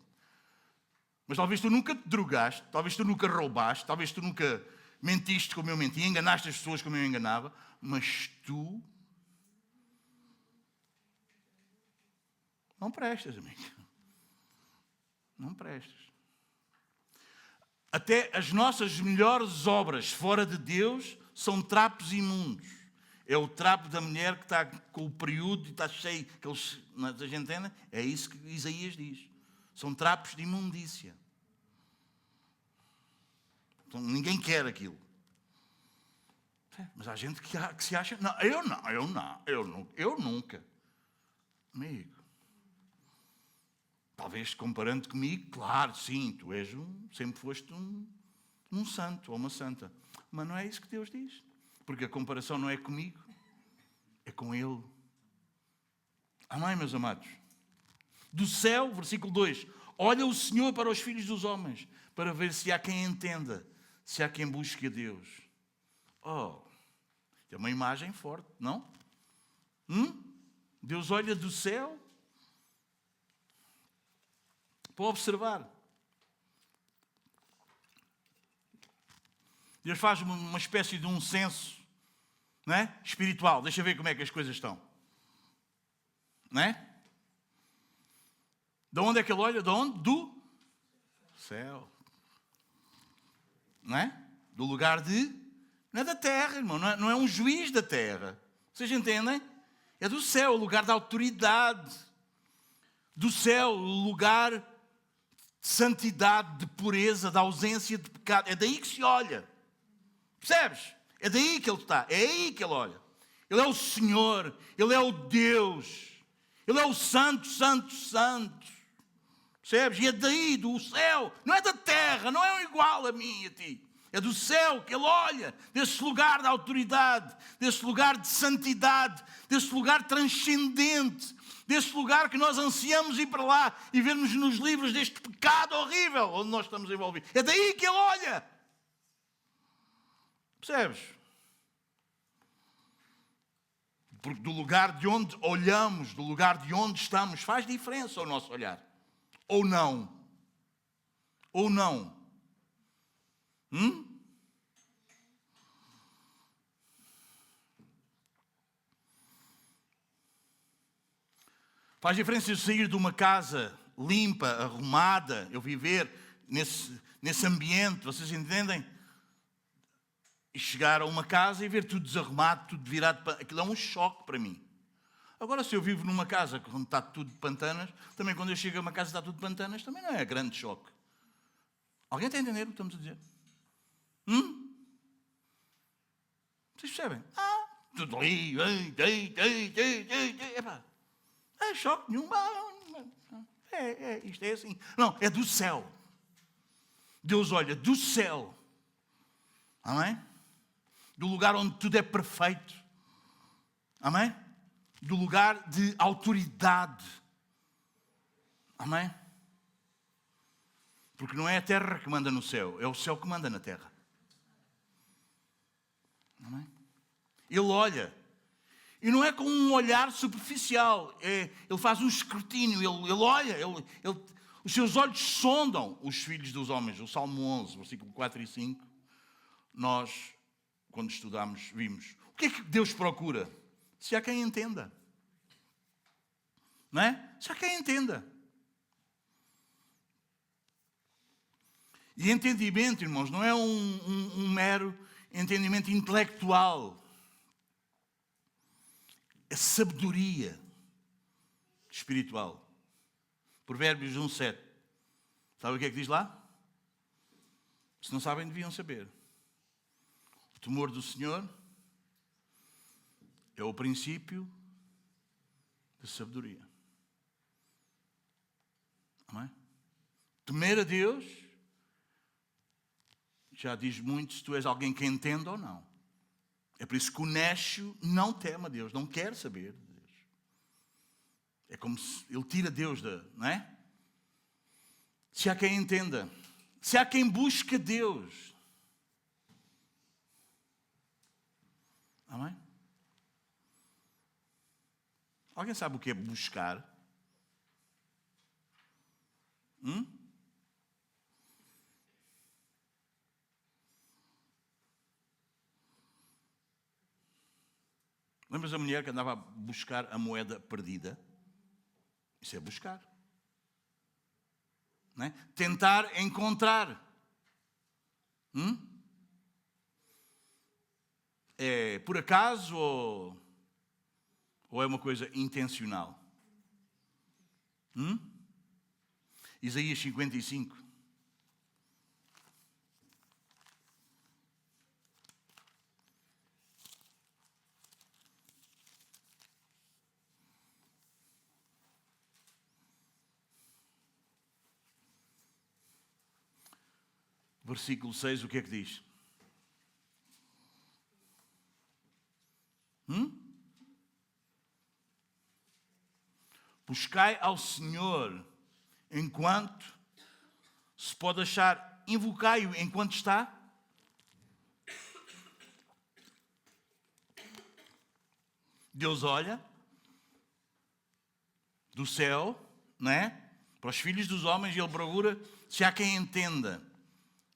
Mas talvez tu nunca te drogaste, talvez tu nunca roubaste, talvez tu nunca mentiste como eu menti, enganaste as pessoas como eu enganava, mas tu não prestas, amigo. Não prestas. Até as nossas melhores obras fora de Deus são trapos imundos. É o trapo da mulher que está com o período e está cheio. A gente entende? É isso que Isaías diz. São trapos de imundícia. Então, ninguém quer aquilo. Mas há gente que se acha... Não, eu nunca. Amigo. Talvez comparando comigo, claro, sim, tu sempre foste um santo ou uma santa. Mas não é isso que Deus diz. Porque a comparação não é comigo, é com Ele. Amém, meus amados? Do céu, versículo 2, olha o Senhor para os filhos dos homens, para ver se há quem entenda, se há quem busque a Deus. É uma imagem forte, não? Deus olha do céu para observar. Deus faz uma espécie de um censo, não é? Espiritual. Deixa eu ver como é que as coisas estão. Não é? De onde é que ele olha? De onde? Do céu. Não é? Do lugar de... Não é da terra, irmão. Não é um juiz da terra. Vocês entendem? É do céu, o lugar da autoridade. Do céu, o lugar de santidade, de pureza, da ausência de pecado. É daí que se olha. Percebes? É daí que ele está. É aí que ele olha. Ele é o Senhor. Ele é o Deus. Ele é o Santo, Santo, Santo. Percebes? E é daí, do céu. Não é da terra. Não é igual a mim e a ti. É do céu que ele olha, desse lugar de autoridade, desse lugar de santidade, desse lugar transcendente, desse lugar que nós ansiamos ir para lá e vermos nos livros deste pecado horrível onde nós estamos envolvidos. É daí que ele olha. Percebes? Porque do lugar de onde olhamos, do lugar de onde estamos, faz diferença o nosso olhar. Ou não? Ou não? Faz diferença eu sair de uma casa limpa, arrumada, eu viver nesse ambiente, vocês entendem? E chegar a uma casa e ver tudo desarrumado, tudo virado para... Aquilo é um choque para mim. Agora, se eu vivo numa casa onde está tudo de pantanas, também quando eu chego a uma casa e está tudo de pantanas, também não é grande choque. Alguém está a entender o que estamos a dizer? Vocês percebem? Tudo ali, não é choque nenhum. Isto é assim. Não, é do céu. Deus olha do céu. Amém? Do lugar onde tudo é perfeito. Amém? Do lugar de autoridade. Amém? Porque não é a terra que manda no céu, é o céu que manda na terra. Amém? Ele olha. E não é com um olhar superficial. Ele faz um escrutínio. Ele olha. Os seus olhos sondam os filhos dos homens. O Salmo 11, versículo 4 e 5. Nós, quando estudamos, vimos. O que é que Deus procura? Se há quem entenda. Não é? Se há quem entenda. E entendimento, irmãos, não é um mero entendimento intelectual. É sabedoria espiritual. Provérbios 1:7. Sabe o que é que diz lá? Se não sabem, deviam saber. O temor do Senhor é o princípio da sabedoria. Amém? Temer a Deus já diz muito se tu és alguém que entende ou não. É por isso que o néscio não teme a Deus, não quer saber de Deus. É como se ele tira Deus não é? Se há quem entenda, se há quem busca Deus. Amém? Alguém sabe o que é buscar? Lembras da mulher que andava a buscar a moeda perdida? Isso é buscar. Não é? Tentar encontrar. É por acaso ou é uma coisa intencional? Isaías 55. Versículo 6, o que é que diz? Buscai ao Senhor enquanto se pode achar, invocai-o enquanto está. Deus olha do céu, não é? Para os filhos dos homens, e ele procura se há quem entenda,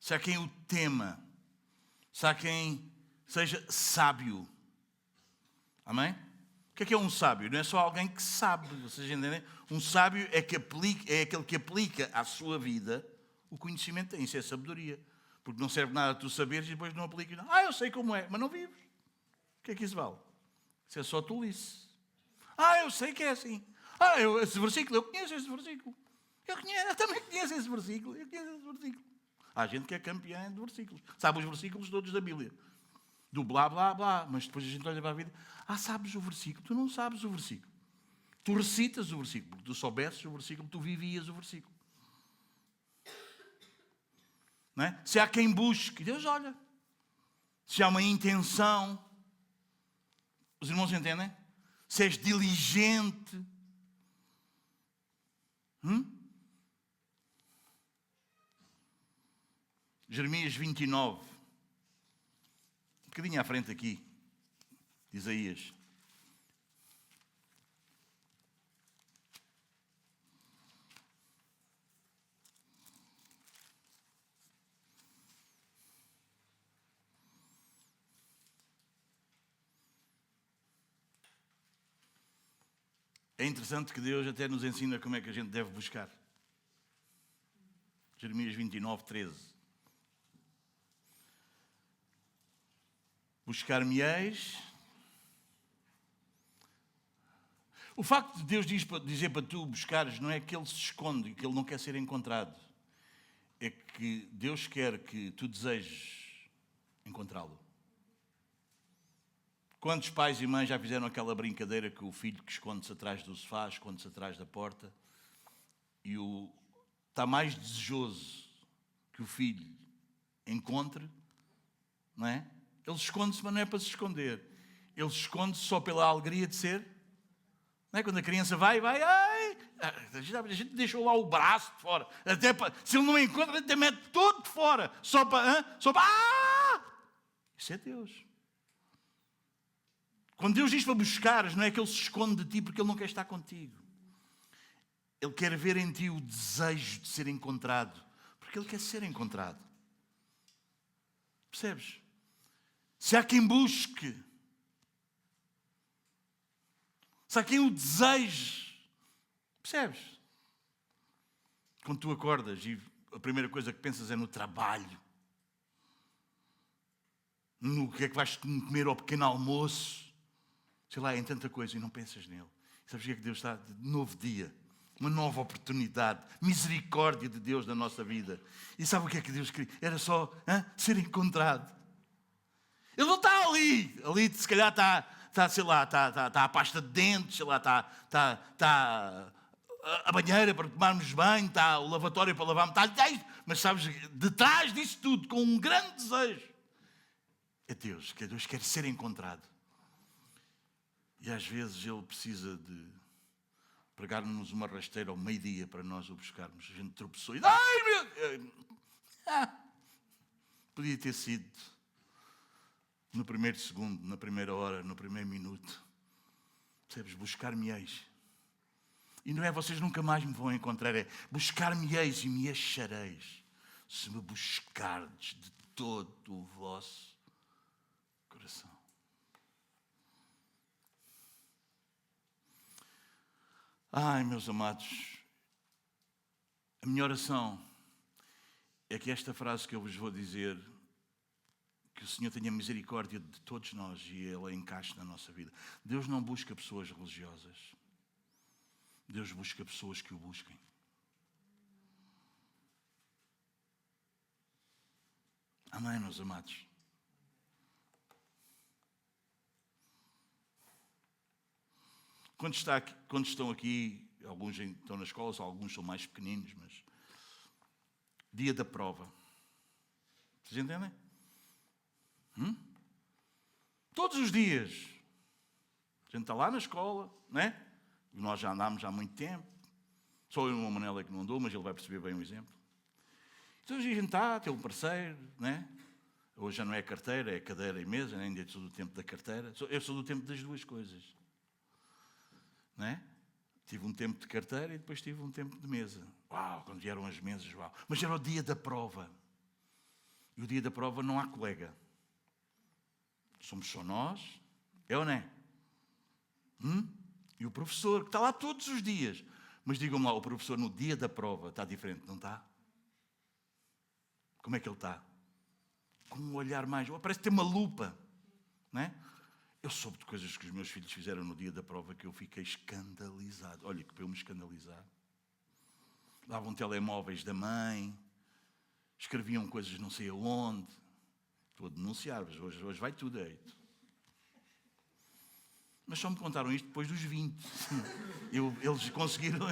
se há quem o tema, se há quem seja sábio. Amém? O que é um sábio? Não é só alguém que sabe, vocês entendem? Um sábio é aquele que aplica à sua vida o conhecimento. Isso é sabedoria. Porque não serve nada tu saberes e depois não aplicas. Eu sei como é, mas não vives. O que é que isso vale? Isso é só tolice. Eu sei que é assim. Esse versículo, eu conheço esse versículo. Eu também conheço esse versículo. Há gente que é campeã de versículos. Sabe os versículos todos da Bíblia. Do blá, blá, blá. Mas depois a gente olha para a vida. Sabes o versículo. Tu não sabes o versículo. Tu recitas o versículo. Porque tu soubesses o versículo, tu vivias o versículo. Não é? Se há quem busque, Deus olha. Se há uma intenção. Os irmãos entendem? Se és diligente. Jeremias 29. Um bocadinho à frente aqui. De Isaías. É interessante que Deus até nos ensina como é que a gente deve buscar. Jeremias 29, 13. Buscar-me-eis. O facto de Deus dizer para tu buscares não é que Ele se esconde, que Ele não quer ser encontrado. É que Deus quer que tu desejes encontrá-lo. Quantos pais e mães já fizeram aquela brincadeira que o filho que esconde-se atrás do sofá, esconde-se atrás da porta e está mais desejoso que o filho encontre não é? Ele esconde-se, mas não é para se esconder. Ele esconde-se só pela alegria de ser. Não é? Quando a criança vai, ai, a gente deixou lá o braço de fora. Até para, se ele não encontra, até mete todo de fora. Só para. Isso é Deus. Quando Deus diz para buscares, não é que Ele se esconde de ti porque Ele não quer estar contigo. Ele quer ver em ti o desejo de ser encontrado. Porque Ele quer ser encontrado. Percebes? Se há quem busque, se há quem o deseje, percebes? Quando tu acordas e a primeira coisa que pensas é no trabalho, no que é que vais comer ao pequeno almoço, sei lá, em tanta coisa e não pensas nele. Sabes o que é que Deus está? De novo dia, uma nova oportunidade, misericórdia de Deus na nossa vida. E sabe o que é que Deus queria? Era só ser encontrado. Ele não está ali se calhar está, sei lá, está a pasta de dentes, sei lá, está a banheira para tomarmos banho, está o lavatório para lavarmos, está isto. Mas sabes, detrás disso tudo, com um grande desejo, é Deus, que Deus quer ser encontrado. E às vezes Ele precisa de pregar-nos uma rasteira ao meio-dia para nós o buscarmos. A gente tropeçou e... Podia ter sido no primeiro segundo, na primeira hora, no primeiro minuto. Percebes? Buscar-me-eis. E não é vocês nunca mais me vão encontrar, é buscar-me-eis e me achareis, se me buscardes de todo o vosso coração. Ai, meus amados, a minha oração é que esta frase que eu vos vou dizer, que o Senhor tenha misericórdia de todos nós e Ele a encaixe na nossa vida. Deus não busca pessoas religiosas. Deus busca pessoas que o busquem. Amém, meus amados? Quando estão aqui, alguns estão na escola, alguns são mais pequeninos, mas dia da prova. Vocês entendem? Todos os dias. A gente está lá na escola, não é? Nós já andámos há muito tempo. Só eu e o Manela é que não andou, mas ele vai perceber bem o exemplo. Então a gente está, tem um parceiro, não é? Hoje já não é carteira, é cadeira e mesa, ainda sou do tempo da carteira. Eu sou do tempo das duas coisas. Não é? Tive um tempo de carteira e depois tive um tempo de mesa. Uau, quando vieram as mesas, uau. Mas era o dia da prova. E o dia da prova não há colega. Somos só nós, é ou não é? E o professor, que está lá todos os dias. Mas digam-me lá, o professor no dia da prova está diferente, não está? Como é que ele está? Com um olhar mais... Parece ter uma lupa, não é? Eu soube de coisas que os meus filhos fizeram no dia da prova que eu fiquei escandalizado. Olha, que para eu me escandalizar. Davam telemóveis da mãe, escreviam coisas não sei aonde. Estou a denunciar-vos, hoje vai tudo aí. Mas só me contaram isto depois dos 20. Eles conseguiram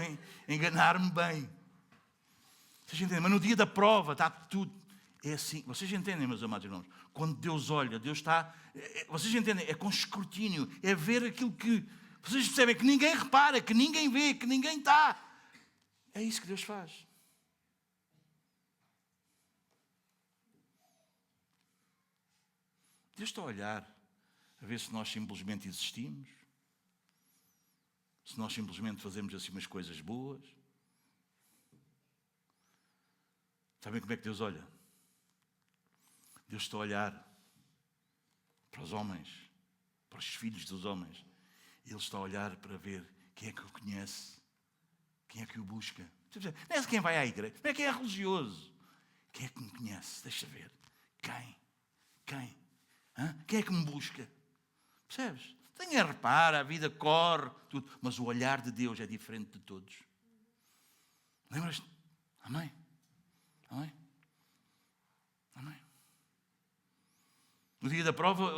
enganar-me bem. Vocês entendem? Mas no dia da prova está tudo... É assim. Vocês entendem, meus amados irmãos? Quando Deus olha, Deus está... Vocês entendem? É com escrutínio. É ver aquilo que... Vocês percebem que ninguém repara, que ninguém vê, que ninguém está. É isso que Deus faz. Deus está a olhar, a ver se nós simplesmente existimos, se nós simplesmente fazemos assim umas coisas boas. Sabem como é que Deus olha? Deus está a olhar para os homens, para os filhos dos homens. Ele está a olhar para ver quem é que o conhece, quem é que o busca. Não é quem vai à igreja, não é quem é religioso. Quem é que me conhece? Deixa ver. Quem? Quem é que me busca? Percebes? Ninguém repara, a vida corre, tudo. Mas o olhar de Deus é diferente de todos. Lembras-te? Amém? Amém? Amém? No dia da prova,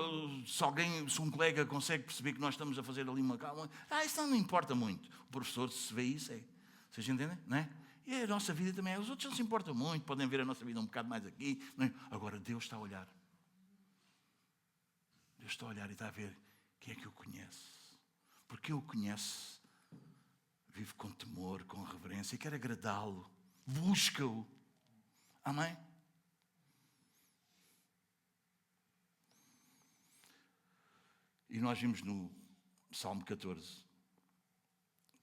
se um colega consegue perceber que nós estamos a fazer ali uma calma, isso não importa muito. O professor, se vê isso, vocês entendem? Não é? E a nossa vida também. Os outros não se importam muito, podem ver a nossa vida um bocado mais aqui. Não é? Agora, Deus está a olhar. Deus está a olhar e está a ver quem é que o conhece. Porque o conhece, vive com temor, com reverência e quer agradá-lo. Busca-o. Amém? E nós vimos no Salmo 14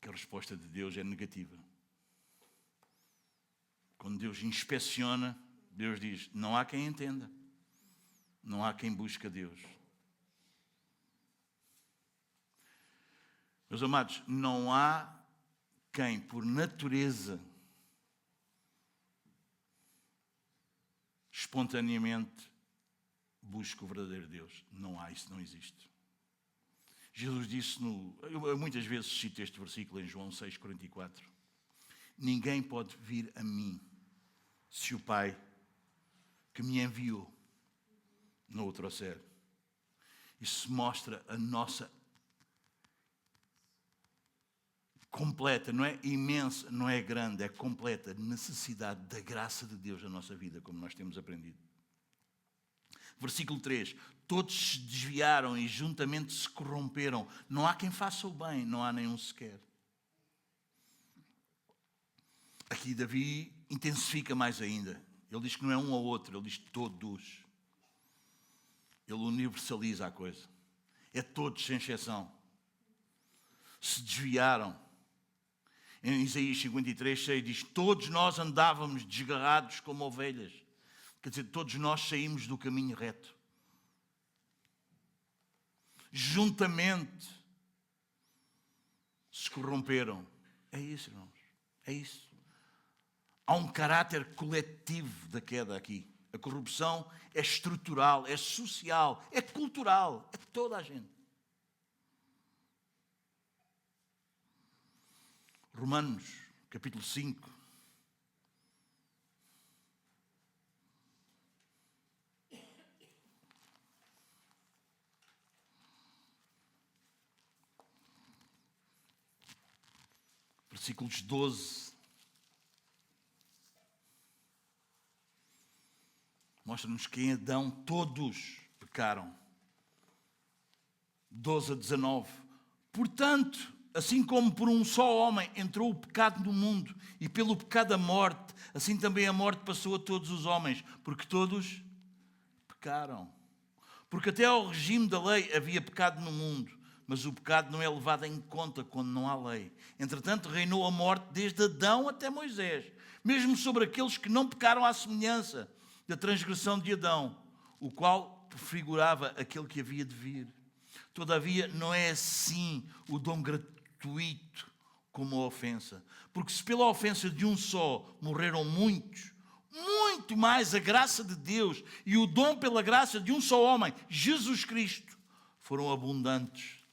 que a resposta de Deus é negativa. Quando Deus inspeciona, Deus diz, não há quem entenda. Não há quem busque a Deus. Meus amados, não há quem, por natureza, espontaneamente, busque o verdadeiro Deus. Não há, isso não existe. Jesus disse, eu muitas vezes cito este versículo em João 6,44. Ninguém pode vir a mim se o Pai que me enviou não o trouxer. Isso mostra a nossa completa, não é imensa, não é grande, é completa necessidade da graça de Deus na nossa vida, como nós temos aprendido. Versículo 3. Todos se desviaram e juntamente se corromperam. Não há quem faça o bem, não há nenhum sequer. Aqui Davi intensifica mais ainda. Ele diz que não é um ou outro, ele diz todos. Ele universaliza a coisa. É todos, sem exceção. Se desviaram. Em Isaías 53:6 diz, todos nós andávamos desgarrados como ovelhas. Quer dizer, todos nós saímos do caminho reto. Juntamente se corromperam. É isso, irmãos. É isso. Há um caráter coletivo da queda aqui. A corrupção é estrutural, é social, é cultural, é toda a gente. Romanos, capítulo 5. Versículos 12. Mostra-nos que em Adão todos pecaram. 12-19. Portanto, assim como por um só homem entrou o pecado no mundo, e pelo pecado a morte, assim também a morte passou a todos os homens, porque todos pecaram. Porque até ao regime da lei havia pecado no mundo, mas o pecado não é levado em conta quando não há lei. Entretanto, reinou a morte desde Adão até Moisés, mesmo sobre aqueles que não pecaram à semelhança da transgressão de Adão, o qual prefigurava aquele que havia de vir. Todavia, não é assim o dom gratuito como a ofensa. Porque se pela ofensa de um só morreram muitos, muito mais a graça de Deus e o dom pela graça de um só homem, Jesus Cristo, foram abundantes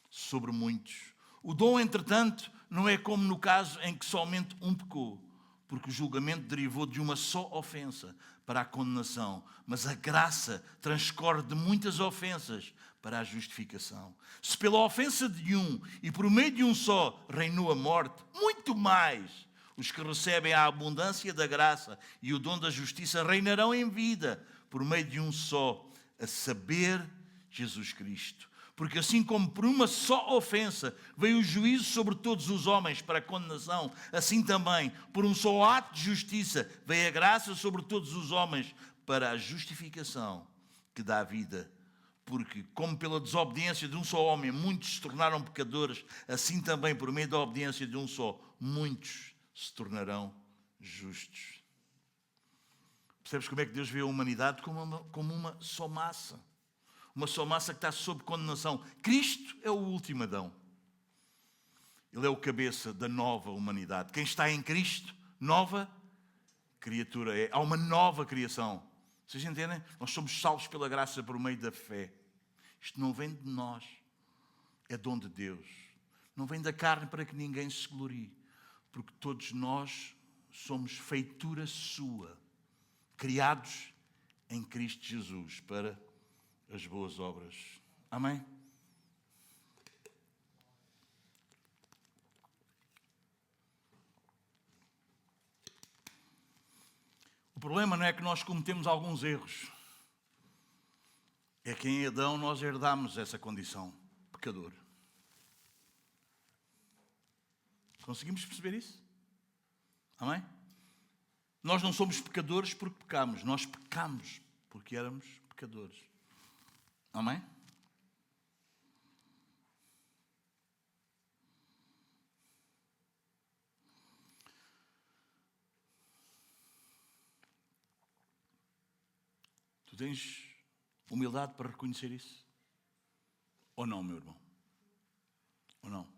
sobre muitos. O dom, entretanto, não é como no caso em que somente um pecou, porque o julgamento derivou de uma só ofensa para a condenação, mas a graça transcorre de muitas ofensas para a justificação. Se pela ofensa de um e por meio de um só reinou a morte, muito mais os que recebem a abundância da graça e o dom da justiça reinarão em vida por meio de um só, a saber, Jesus Cristo. Porque assim como por uma só ofensa veio o juízo sobre todos os homens para a condenação, assim também, por um só ato de justiça, veio a graça sobre todos os homens para a justificação que dá vida. Porque, como pela desobediência de um só homem muitos se tornaram pecadores, assim também, por meio da obediência de um só, muitos se tornarão justos. Percebes como é que Deus vê a humanidade como uma só massa? Uma só massa que está sob condenação. Cristo é o último Adão. Ele é o cabeça da nova humanidade. Quem está em Cristo, nova criatura é. Há uma nova criação. Vocês entendem? Nós somos salvos pela graça por meio da fé. Isto não vem de nós. É dom de Deus. Não vem da carne para que ninguém se glorie. Porque todos nós somos feitura sua. Criados em Cristo Jesus para as boas obras. Amém? O problema não é que nós cometemos alguns erros. É que em Adão nós herdámos essa condição, pecador. Conseguimos perceber isso? Amém? Nós não somos pecadores porque pecamos, nós pecamos porque éramos pecadores. Amém? Tu tens humildade para reconhecer isso? Ou não, meu irmão? Ou não?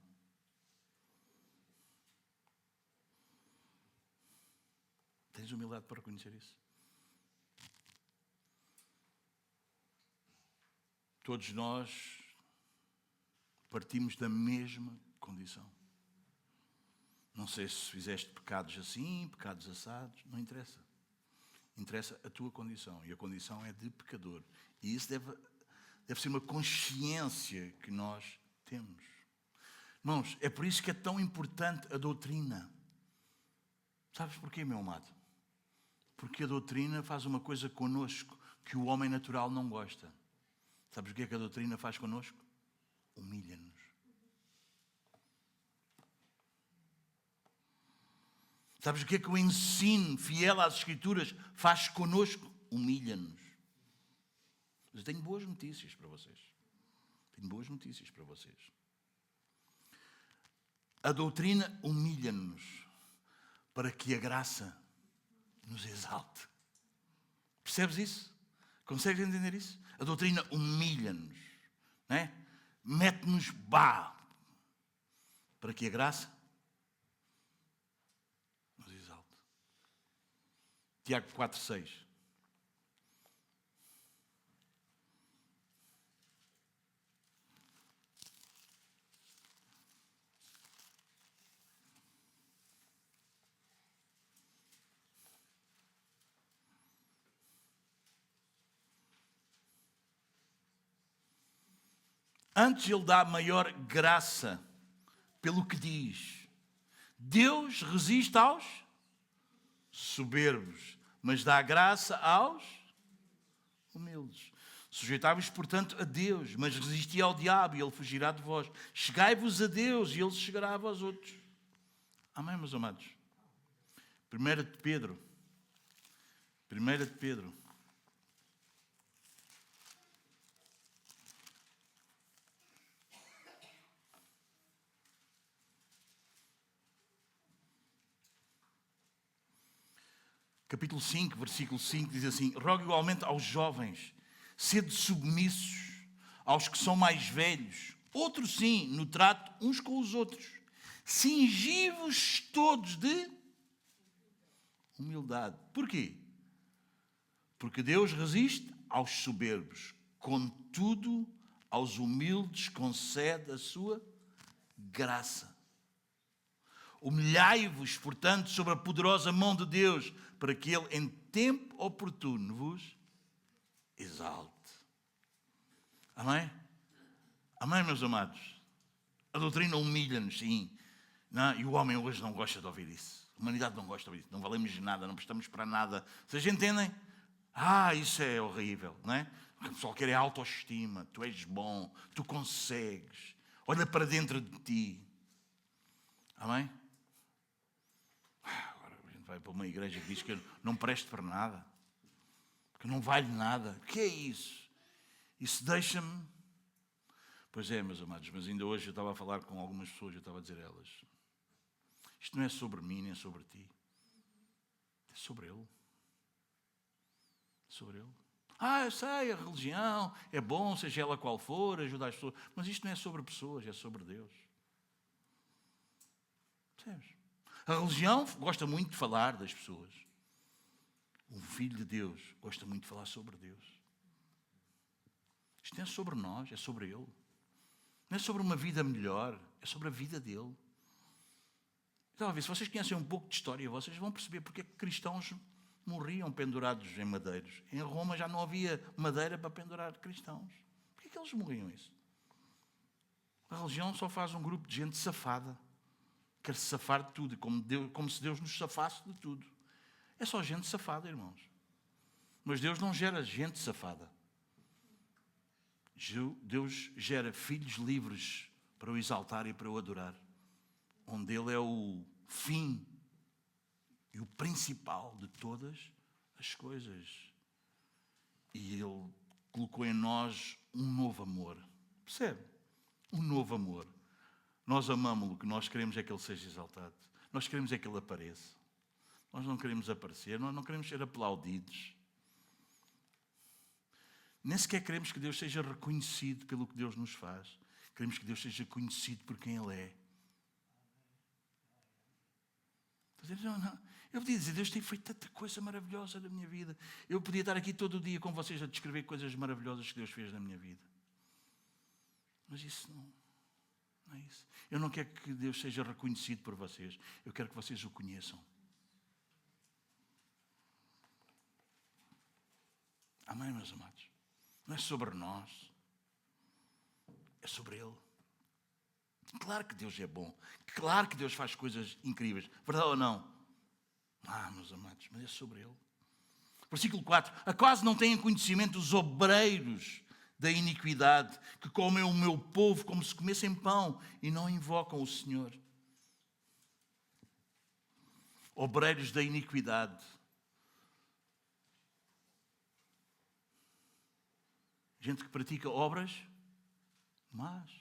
Tens humildade para reconhecer isso? Todos nós partimos da mesma condição. Não sei se fizeste pecados assim, pecados assados, não interessa. Interessa a tua condição, e a condição é de pecador. E isso deve ser uma consciência que nós temos. Irmãos, é por isso que é tão importante a doutrina. Sabes porquê, meu amado? Porque a doutrina faz uma coisa connosco que o homem natural não gosta. Sabes o que é que a doutrina faz connosco? Humilha-nos. Sabes o que é que o ensino fiel às Escrituras faz connosco? Humilha-nos. Mas eu tenho boas notícias para vocês. Tenho boas notícias para vocês. A doutrina humilha-nos para que a graça nos exalte. Percebes isso? Consegues entender isso? A doutrina humilha-nos, não é? Mete-nos para que a graça nos exalte. Tiago 4,6. Antes ele dá maior graça pelo que diz. Deus resiste aos soberbos, mas dá graça aos humildes. Sujeitai-vos, portanto, a Deus, mas resisti ao diabo e ele fugirá de vós. Chegai-vos a Deus e ele chegará a vós outros. Amém, meus amados? 1 de Pedro. Capítulo 5, versículo 5, diz assim: rogo igualmente aos jovens, sede submissos aos que são mais velhos, outros sim, no trato uns com os outros. Cingi-vos todos de humildade. Porquê? Porque Deus resiste aos soberbos, contudo, aos humildes concede a sua graça. Humilhai-vos, portanto, sobre a poderosa mão de Deus, para que Ele, em tempo oportuno, vos exalte. Amém? Amém, meus amados? A doutrina humilha-nos, sim. Não, e o homem hoje não gosta de ouvir isso. A humanidade não gosta de ouvir isso. Não valemos nada, não prestamos para nada. Vocês entendem? Isso é horrível, não é? O que o pessoal quer é autoestima. Tu és bom, tu consegues. Olha para dentro de ti. Amém? Agora a gente vai para uma igreja que diz que eu não presto para nada, que não vale nada. O que é isso? Isso deixa-me... Pois é, meus amados, mas ainda hoje eu estava a falar com algumas pessoas, eu estava a dizer a elas: isto não é sobre mim, nem sobre ti. É sobre Ele. Sobre Ele. Eu sei, a religião é bom, seja ela qual for, ajudar as pessoas. Mas isto não é sobre pessoas, é sobre Deus. Percebes? A religião gosta muito de falar das pessoas. O Filho de Deus gosta muito de falar sobre Deus. Isto não é sobre nós, é sobre Ele. Não é sobre uma vida melhor, é sobre a vida dele. Estava a ver, se vocês conhecem um pouco de história, vocês vão perceber porque é que cristãos morriam pendurados em madeiros. Em Roma já não havia madeira para pendurar cristãos. Porquê é que eles morriam isso? A religião só faz um grupo de gente safada. Quer se safar de tudo, como se Deus nos safasse de tudo. É só gente safada, irmãos. Mas Deus não gera gente safada. Deus gera filhos livres para o exaltar e para o adorar, onde Ele é o fim e o principal de todas as coisas. E Ele colocou em nós um novo amor. Percebe? Um novo amor. Nós amamos-lo, o que nós queremos é que Ele seja exaltado. Nós queremos é que Ele apareça. Nós não queremos aparecer, nós não queremos ser aplaudidos. Nem sequer queremos que Deus seja reconhecido pelo que Deus nos faz. Queremos que Deus seja conhecido por quem Ele é. Eu podia dizer, Deus tem feito tanta coisa maravilhosa na minha vida. Eu podia estar aqui todo o dia com vocês a descrever coisas maravilhosas que Deus fez na minha vida. Mas isso não é isso. Eu não quero que Deus seja reconhecido por vocês. Eu quero que vocês o conheçam. Amém, meus amados? Não é sobre nós. É sobre Ele. Claro que Deus é bom. Claro que Deus faz coisas incríveis. Verdade ou não? Meus amados, mas é sobre Ele. Versículo 4. Acaso não têm conhecimento os obreiros da iniquidade, que comem o meu povo como se comessem pão e não invocam o Senhor? Obreiros da iniquidade. Gente que pratica obras más.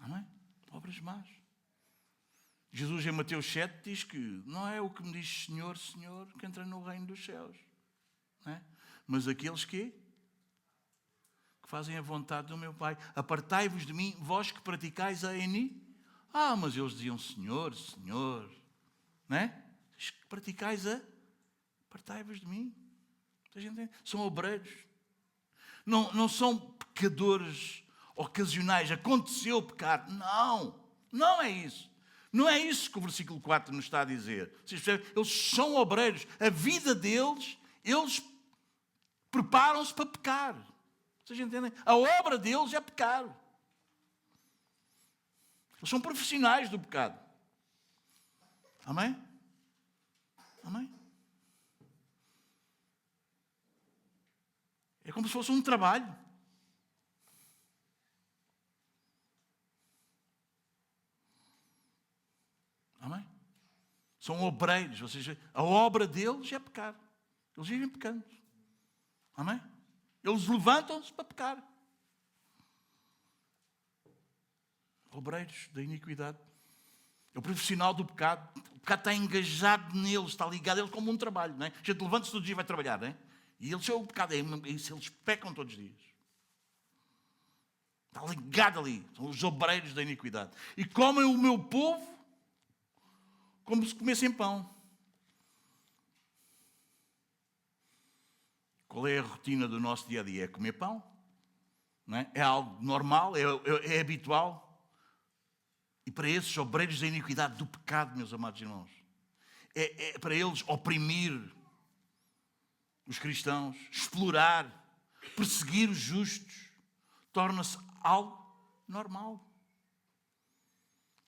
Amém? Obras más. Jesus em Mateus 7 diz que não é o que me diz Senhor, Senhor, que entra no reino dos céus. Não é? Mas aqueles que fazem a vontade do meu Pai. Apartai-vos de mim, vós que praticais a iniquidade. Mas eles diziam Senhor, Senhor. Não é? Diz que praticais a... Apartai-vos de mim. São obreiros. Não são pecadores ocasionais. Aconteceu pecar. Não é isso. Não é isso que o versículo 4 nos está a dizer. Vocês percebem? Eles são obreiros. A vida deles, eles preparam-se para pecar. Vocês entendem? A obra deles é pecar. Eles são profissionais do pecado. Amém? Amém? É como se fosse um trabalho. Amém? São obreiros, ou seja, a obra deles é pecar. Eles vivem pecando. Amém? Eles levantam-se para pecar. Obreiros da iniquidade. É o profissional do pecado. O pecado está engajado neles, está ligado a eles como um trabalho. Não é? A gente levanta-se todo dia e vai trabalhar. Não é? E eles, o pecado é isso, eles pecam todos os dias. Está ligado ali. São os obreiros da iniquidade. E comem o meu povo como se comessem pão. Qual é a rotina do nosso dia a dia? É comer pão. Não é? É algo normal, é habitual. E para esses obreiros da iniquidade, do pecado, meus amados irmãos, é para eles oprimir os cristãos, explorar, perseguir os justos, torna-se algo normal.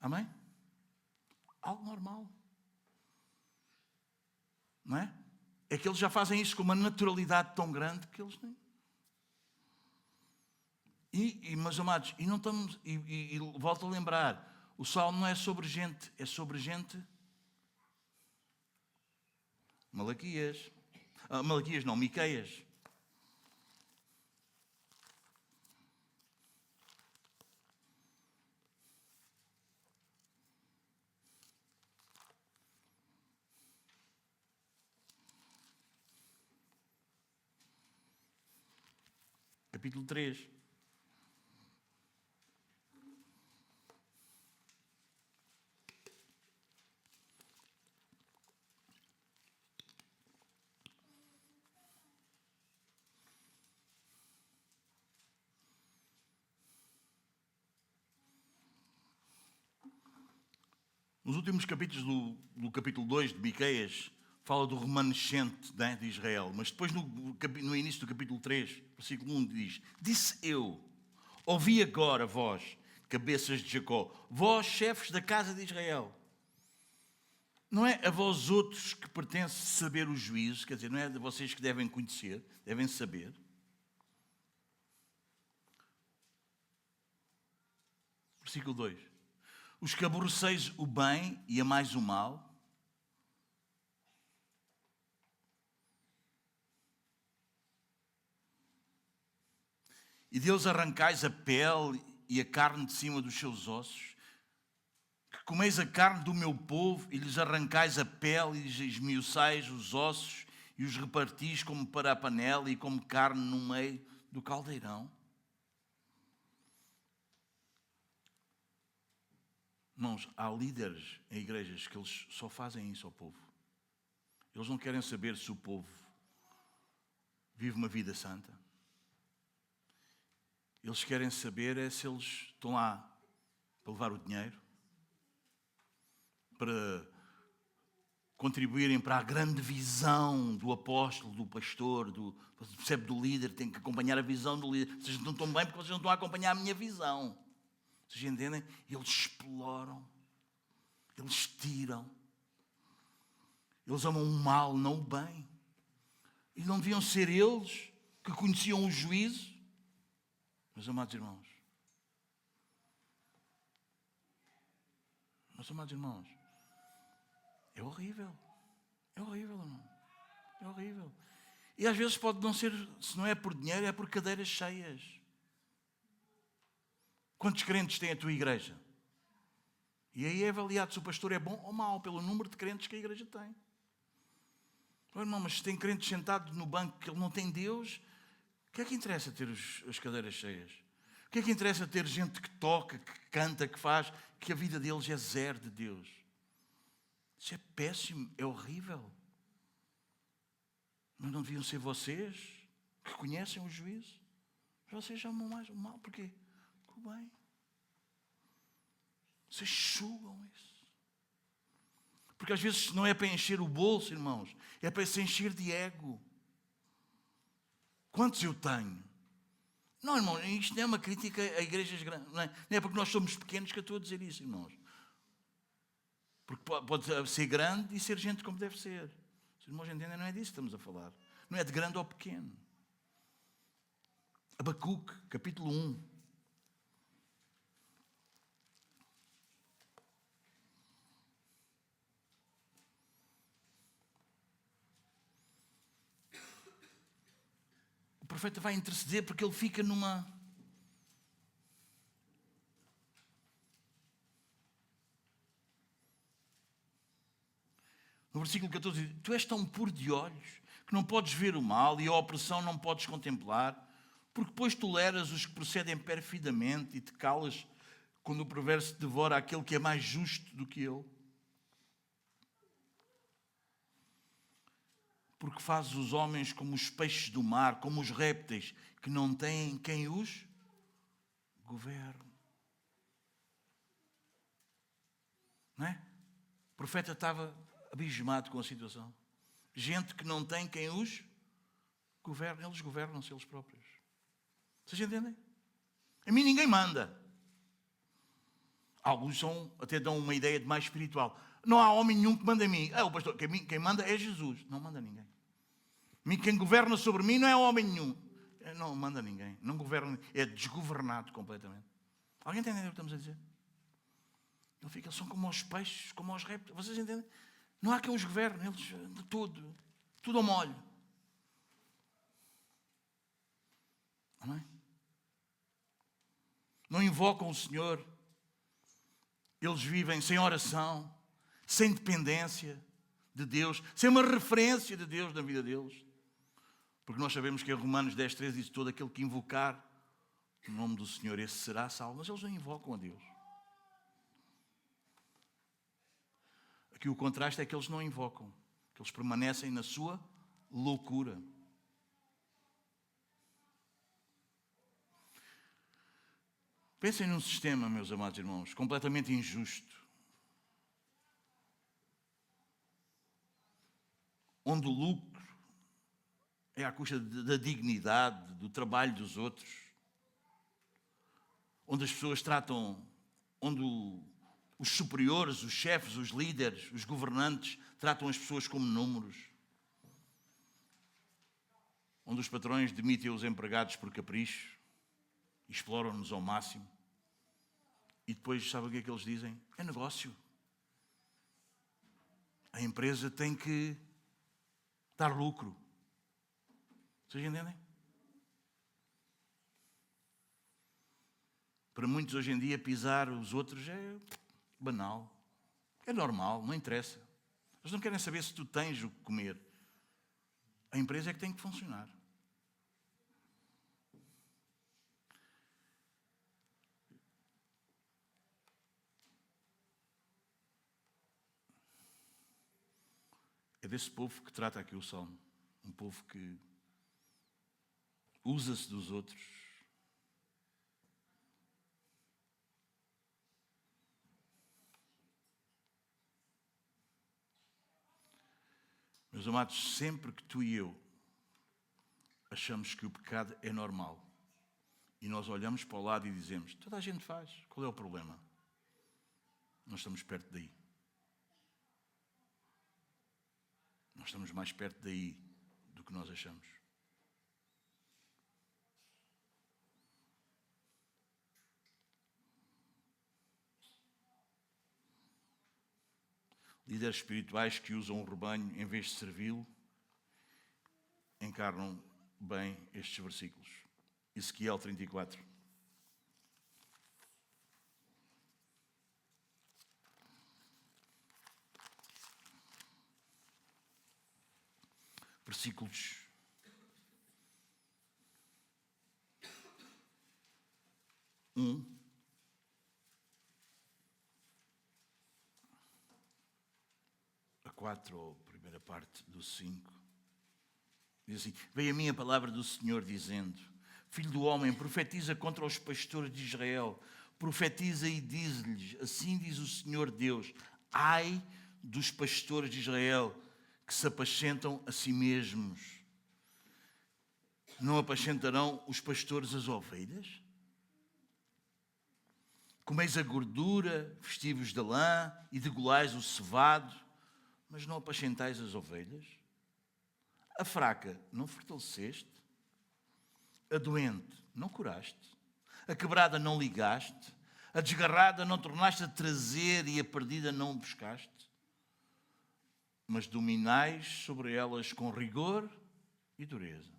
Amém? Algo normal. Não é? É que eles já fazem isso com uma naturalidade tão grande que eles nem... Meus amados, e não estamos... E volto a lembrar, o salmo não é sobre gente, é sobre gente... Malaquias. Malaquias não, Miqueias. Capítulo 3. Nos últimos capítulos do capítulo 2 de Miqueias, fala do remanescente, né, de Israel. Mas depois, no início do capítulo 3, versículo 1, diz: Disse eu, ouvi agora vós, cabeças de Jacó, vós, chefes da casa de Israel. Não é a vós outros que pertence saber o juízo, quer dizer, não é de vocês que devem conhecer, devem saber. Versículo 2. Os que aborreceis o bem e amais o mal, e deles arrancais a pele e a carne de cima dos seus ossos, que comeis a carne do meu povo e lhes arrancais a pele e lhes esmiuçais os ossos e os repartis como para a panela e como carne no meio do caldeirão. Irmãos, há líderes em igrejas que eles só fazem isso ao povo. Eles não querem saber se o povo vive uma vida santa. Eles querem saber é se eles estão lá para levar o dinheiro, para contribuírem para a grande visão do apóstolo, do pastor, percebe, do líder. Tem que acompanhar a visão do líder. Vocês não estão bem porque vocês não estão a acompanhar a minha visão. Vocês entendem? Eles exploram, eles tiram, eles amam o mal, não o bem. E não deviam ser eles que conheciam o juízo? Meus amados irmãos, é horrível, irmão, é horrível. E às vezes pode não ser, se não é por dinheiro, é por cadeiras cheias. Quantos crentes tem a tua igreja? E aí é avaliado se o pastor é bom ou mau pelo número de crentes que a igreja tem. Oh, irmão, mas se tem crentes sentados no banco que ele não tem Deus, o que é que interessa ter as cadeiras cheias? O que é que interessa ter gente que toca, que canta, que faz, que a vida deles é zero de Deus? Isso é péssimo, é horrível. Mas não deviam ser vocês que conhecem o juízo? Vocês amam mais o mal, porquê? O bem. Vocês sugam isso. Porque às vezes não é para encher o bolso, irmãos, é para se encher de ego. Quantos eu tenho? Não, irmão, isto não é uma crítica a igrejas grandes. Não é porque nós somos pequenos que eu estou a dizer isso, irmãos. Porque pode ser grande e ser gente como deve ser. Os irmãos entendem, não é disso que estamos a falar. Não é de grande ou pequeno. Abacuque, capítulo 1. O profeta vai interceder porque ele fica numa... No versículo 14 diz: tu és tão puro de olhos que não podes ver o mal e a opressão não podes contemplar, porque depois toleras os que procedem perfidamente e te calas quando o perverso devora aquele que é mais justo do que ele. Porque fazes os homens como os peixes do mar, como os répteis, que não têm quem os governe. Não é? O profeta estava abismado com a situação. Gente que não tem quem os governe. Eles governam-se eles próprios. Vocês entendem? A mim ninguém manda. Alguns até dão uma ideia de mais espiritual. Não há homem nenhum que manda a mim. O pastor, quem manda é Jesus. Não manda ninguém. Quem governa sobre mim não é homem nenhum. Não manda ninguém. Não governa. É desgovernado completamente. Alguém entende o que estamos a dizer? Eles são como os peixes, como os répteis. Vocês entendem? Não há quem os governe. Eles de tudo ao molho. Amém? Não invocam o Senhor. Eles vivem sem oração, sem dependência de Deus, sem uma referência de Deus na vida deles. Porque nós sabemos que em Romanos 10:13 diz: todo aquele que invocar o nome do Senhor, esse será salvo. Mas eles não invocam a Deus. Aqui o contraste é que eles não invocam, que eles permanecem na sua loucura. Pensem num sistema, meus amados irmãos, completamente injusto, onde o lucro é à custa da dignidade, do trabalho dos outros, onde as pessoas tratam, onde os superiores, os chefes, os líderes, os governantes tratam as pessoas como números, onde os patrões demitem os empregados por capricho, exploram-nos ao máximo E depois, sabe o que é que eles dizem? É negócio. A empresa tem que dar lucro. Vocês entendem? Para muitos hoje em dia pisar os outros é banal. É normal, não interessa. Eles não querem saber se tu tens o que comer. A empresa é que tem que funcionar. É desse povo que trata aqui o Salmo. Um povo que usa-se dos outros. Meus amados, sempre que tu e eu achamos que o pecado é normal e nós olhamos para o lado e dizemos, toda a gente faz, qual é o problema? Nós estamos perto daí. Nós estamos mais perto daí do que nós achamos. Líderes espirituais que usam o rebanho em vez de servi-lo encarnam bem estes versículos. Ezequiel 34. Versículos 1 a 4, ou primeira parte do 5. Diz assim: veio a mim a palavra do Senhor dizendo: Filho do homem, profetiza contra os pastores de Israel, profetiza e diz-lhes: assim diz o Senhor Deus, ai dos pastores de Israel que se apacentam a si mesmos. Não apacentarão os pastores as ovelhas? Comeis a gordura, vestivos de lã e degolais o cevado, mas não apacentais as ovelhas? A fraca não fortaleceste? A doente não curaste? A quebrada não ligaste? A desgarrada não tornaste a trazer e a perdida não buscaste? Mas dominais sobre elas com rigor e dureza.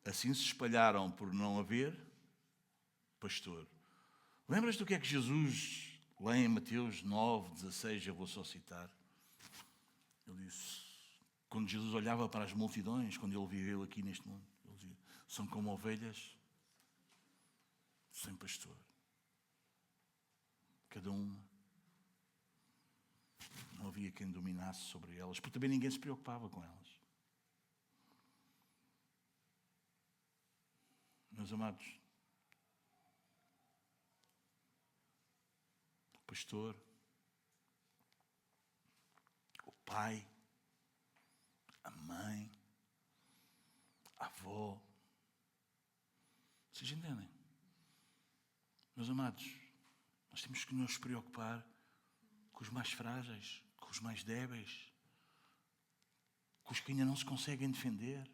Assim se espalharam por não haver pastor. Lembras do que é que Jesus lê em Mateus 9:16? Eu vou só citar. Ele disse, quando Jesus olhava para as multidões, quando ele viveu aqui neste mundo, ele dizia, são como ovelhas sem pastor. Cada uma. Não havia quem dominasse sobre elas, porque também ninguém se preocupava com elas. Meus amados, o pastor, o pai, a mãe, a avó, vocês entendem? Meus amados, nós temos que nos preocupar com os mais frágeis, com os mais débeis, com os que ainda não se conseguem defender.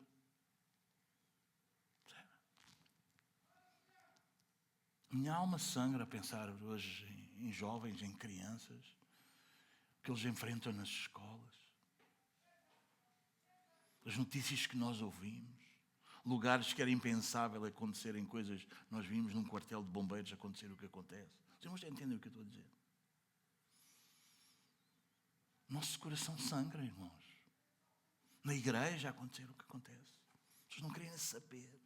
Minha alma sangra a pensar hoje em jovens, em crianças, que eles enfrentam nas escolas. As notícias que nós ouvimos, lugares que era impensável acontecerem coisas, nós vimos num quartel de bombeiros acontecer o que acontece. Vocês não entendem o que eu estou a dizer? Nosso coração sangra, irmãos. Na igreja a acontecer o que acontece. Vocês não querem saber.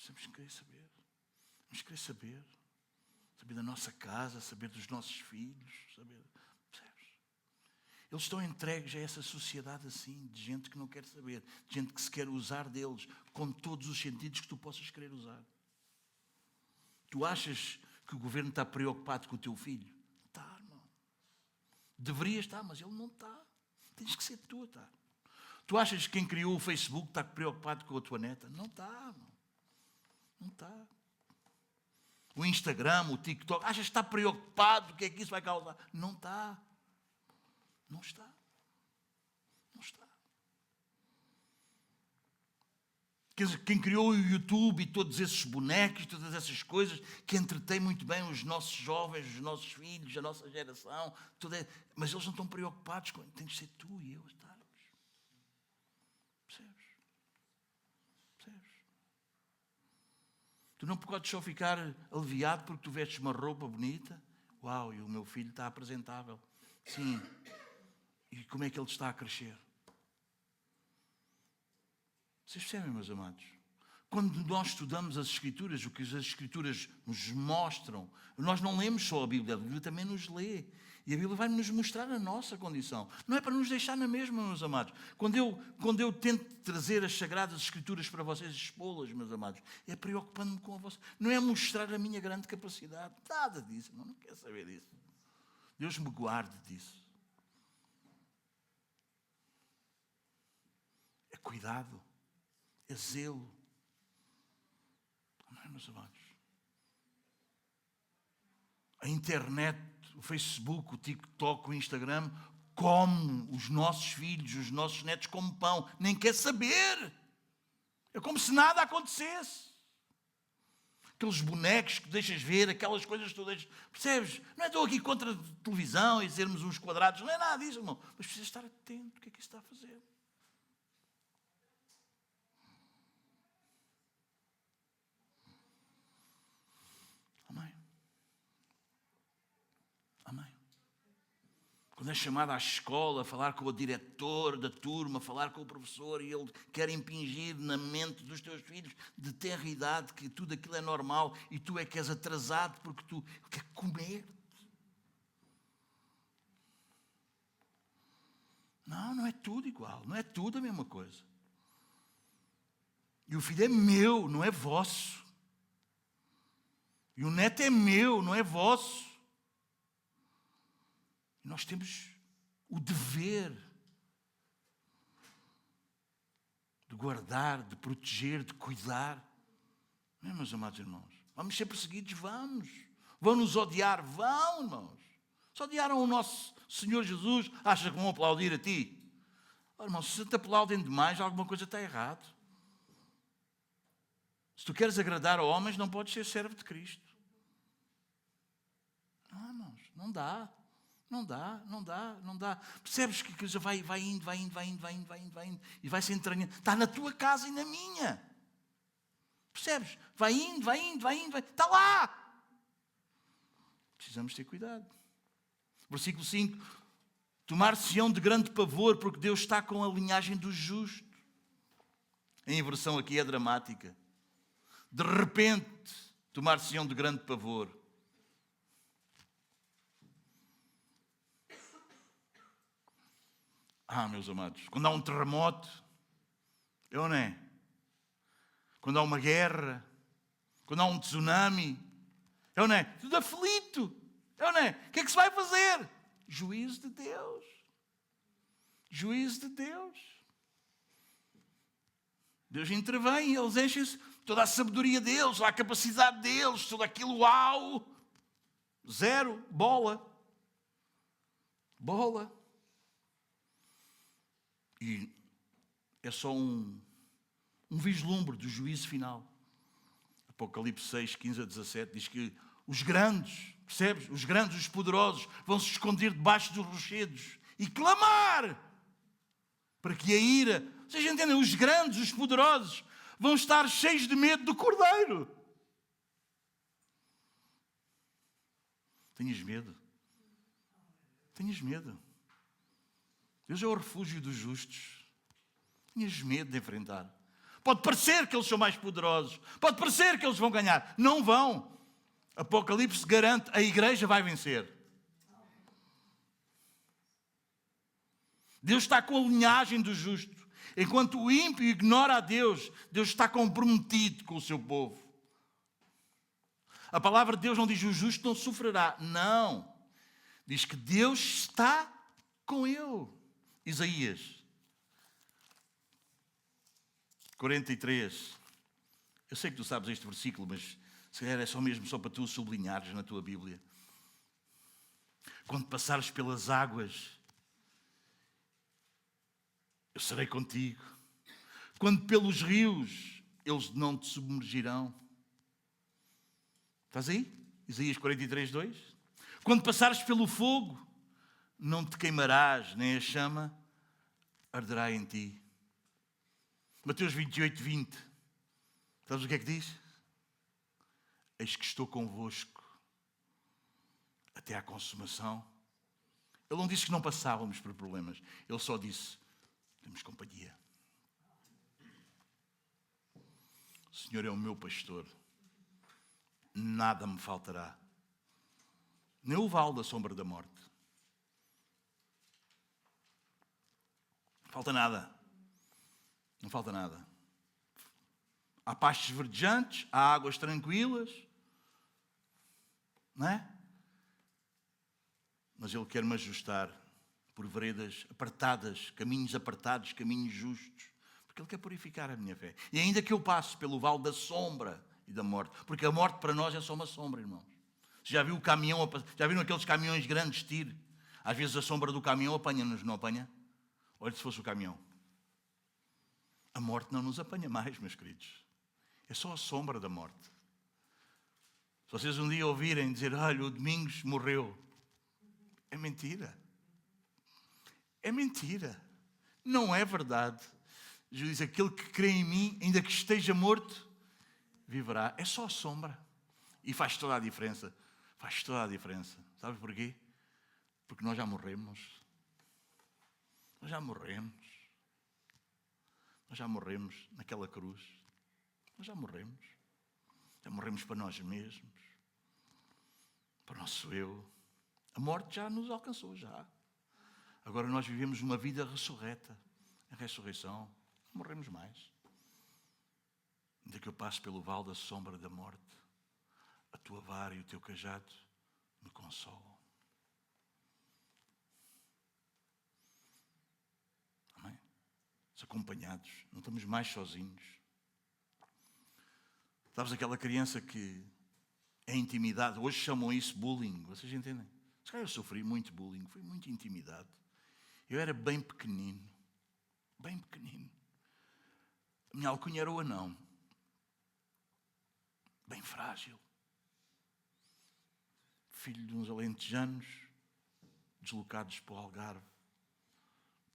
Temos que querer saber. Temos que querer saber. Saber da nossa casa, saber dos nossos filhos, saber. Percebes? Eles estão entregues a essa sociedade assim, de gente que não quer saber, de gente que se quer usar deles com todos os sentidos que tu possas querer usar. Tu achas que o governo está preocupado com o teu filho? Está, irmão. Deveria estar, mas ele não está. Tens que ser tu a estar. Tu achas que quem criou o Facebook está preocupado com a tua neta? Não está, irmão. Não está. O Instagram, o TikTok, achas que está preocupado? O que é que isso vai causar? Não está. Não está. Não está. Quem criou o YouTube e todos esses bonecos, todas essas coisas, que entretém muito bem os nossos jovens, os nossos filhos, a nossa geração, mas eles não estão preocupados com... Tem de ser tu e eu a estarmos. Percebes? Percebes? Tu não podes só ficar aliviado porque tu vestes uma roupa bonita. Uau, e o meu filho está apresentável. Sim. E como é que ele está a crescer? Vocês percebem, meus amados? Quando nós estudamos as Escrituras, o que as Escrituras nos mostram, nós não lemos só a Bíblia também nos lê. E a Bíblia vai nos mostrar a nossa condição. Não é para nos deixar na mesma, meus amados. Quando eu tento trazer as Sagradas Escrituras para vocês, expô-las, meus amados, é preocupando-me com a vossa... Não é mostrar a minha grande capacidade. Nada disso. Não quero saber disso. Deus me guarde disso. É cuidado. É zelo. Não é, meus amados? A internet, o Facebook, o TikTok, o Instagram, come os nossos filhos, os nossos netos como pão. Nem quer saber. É como se nada acontecesse. Aqueles bonecos que deixas ver, aquelas coisas todas. Percebes? Não é estou aqui contra a televisão e dizermos uns quadrados. Não é nada disso, irmão. Mas precisa estar atento. O que é que isso está a fazer? Amém. Amém. Quando é chamado à escola, falar com o diretor da turma, falar com o professor, e ele quer impingir na mente dos teus filhos de tenra idade que tudo aquilo é normal e tu é que és atrasado porque tu quer comer. Não, não é tudo igual, não é tudo a mesma coisa. E o filho é meu, não é vosso. E o neto é meu, não é vosso. E nós temos o dever de guardar, de proteger, de cuidar. Não é, meus amados irmãos? Vamos ser perseguidos? Vamos. Vão nos odiar? Vão, irmãos. Se odiaram o nosso Senhor Jesus, achas que vão aplaudir a ti? Oh, irmão, se te aplaudem demais, alguma coisa está errado. Se tu queres agradar a homens, não podes ser servo de Cristo. Não, irmãos, não dá. Não dá, não dá, não dá. Percebes que a coisa vai indo, e vai se entranhando. Está na tua casa e na minha. Percebes? Vai indo. Está lá. Precisamos ter cuidado. Versículo 5. Tomar-se-ão de grande pavor, porque Deus está com a linhagem do justo. A inversão aqui é dramática. De repente, tomar-se-ão de grande pavor. Meus amados, quando há um terremoto, é ou não é? Quando há uma guerra, quando há um tsunami, é ou não é? Tudo aflito, é ou não é? O que é que se vai fazer? Juízo de Deus. Juízo de Deus. Deus intervém, eles enchem-se, toda a sabedoria deles, a capacidade deles, tudo aquilo, uau! Zero, bola. E é só um vislumbre do juízo final. Apocalipse 6, 15 a 17 diz que os grandes, percebes? Os grandes, os poderosos, vão se esconder debaixo dos rochedos e clamar para que a ira... Vocês entendem? Os grandes, os poderosos, vão estar cheios de medo do Cordeiro. Tenhas medo. Tenhas medo. Deus é o refúgio dos justos. Tenhas medo de enfrentar. Pode parecer que eles são mais poderosos. Pode parecer que eles vão ganhar. Não vão. Apocalipse garante, a igreja vai vencer. Deus está com a linhagem do justo. Enquanto o ímpio ignora a Deus, Deus está comprometido com o seu povo. A palavra de Deus não diz o justo não sofrerá. Não. Diz que Deus está com ele. Isaías 43. Eu sei que tu sabes este versículo, mas se calhar é só mesmo só para tu sublinhares na tua Bíblia. Quando passares pelas águas, eu serei contigo. Quando pelos rios eles não te submergirão. Estás aí? Isaías 43, 2. Quando passares pelo fogo, não te queimarás, nem a chama arderá em ti. Mateus 28, 20. Sabes o que é que diz? Eis que estou convosco até à consumação. Ele não disse que não passávamos por problemas. Ele só disse, temos companhia. O Senhor é o meu pastor. Nada me faltará. Nem o vale da sombra da morte. Não falta nada. Não falta nada. Há pastos verdejantes, há águas tranquilas. Não é? Mas Ele quer-me ajustar por veredas apartadas, caminhos justos. Porque Ele quer purificar a minha fé. E ainda que eu passe pelo vale da sombra e da morte. Porque a morte para nós é só uma sombra, irmãos. Você já viu o caminhão, já viram aqueles caminhões grandes de tiro? Às vezes a sombra do caminhão apanha-nos, não apanha? Olha se fosse o caminhão. A morte não nos apanha mais, meus queridos. É só a sombra da morte. Se vocês um dia ouvirem dizer, olha, o Domingos morreu. É mentira. É mentira. Não é verdade. Jesus diz, aquele que crê em mim, ainda que esteja morto, viverá. É só a sombra. E faz toda a diferença. Faz toda a diferença. Sabe porquê? Porque nós já morremos. Nós já morremos. Nós já morremos naquela cruz. Nós já morremos. Já morremos para nós mesmos. Para o nosso eu. A morte já nos alcançou, já. Agora nós vivemos uma vida ressurreta. A ressurreição. Não morremos mais. Ainda que eu passe pelo vale da sombra da morte, a tua vara e o teu cajado me consolam. Amém? Acompanhados. Não estamos mais sozinhos. Sabes aquela criança que é intimidada? Hoje chamam isso bullying. Vocês entendem? Eu sofri muito bullying. Fui muito intimidado. Eu era bem pequenino. Bem pequenino. A minha alcunha era o anão. Bem frágil. Filho de uns alentejanos, deslocados para o Algarve.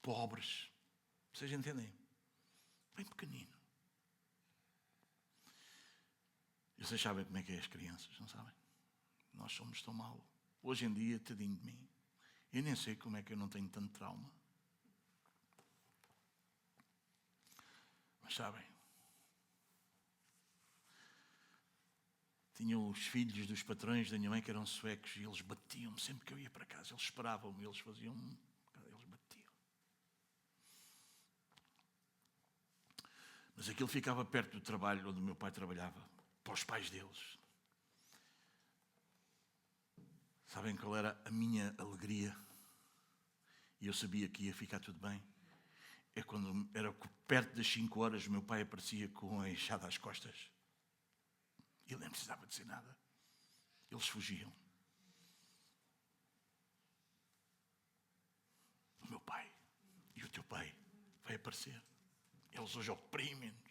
Pobres. Vocês entendem? Bem pequenino. E vocês sabem como é que é as crianças, não sabem? Nós somos tão mal. Hoje em dia, tadinho de mim. Eu nem sei como é que eu não tenho tanto trauma. Mas sabem, tinham os filhos dos patrões da minha mãe que eram suecos e eles batiam-me sempre que eu ia para casa. Eles esperavam-me, eles faziam... Eles batiam. Mas aquilo ficava perto do trabalho onde o meu pai trabalhava. Para os pais deles. Sabem qual era a minha alegria? E eu sabia que ia ficar tudo bem. É quando era perto das 5 horas, o meu pai aparecia com a enxada às costas. Ele nem precisava dizer nada. Eles fugiam. O meu pai e o teu pai vai aparecer. Eles hoje oprimem-nos.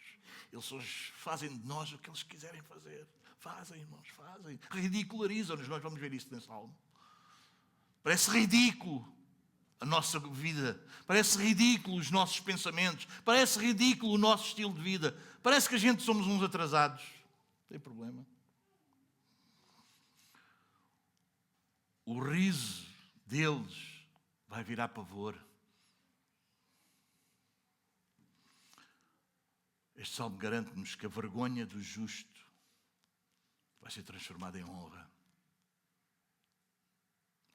Eles hoje fazem de nós o que eles quiserem fazer. Fazem, irmãos, fazem. Ridicularizam-nos. Nós vamos ver isso nesse salmo. Parece ridículo a nossa vida. Parece ridículo os nossos pensamentos. Parece ridículo o nosso estilo de vida. Parece que a gente somos uns atrasados. Não tem problema. O riso deles vai virar pavor. Este salmo garante-nos que a vergonha do justo vai ser transformada em honra.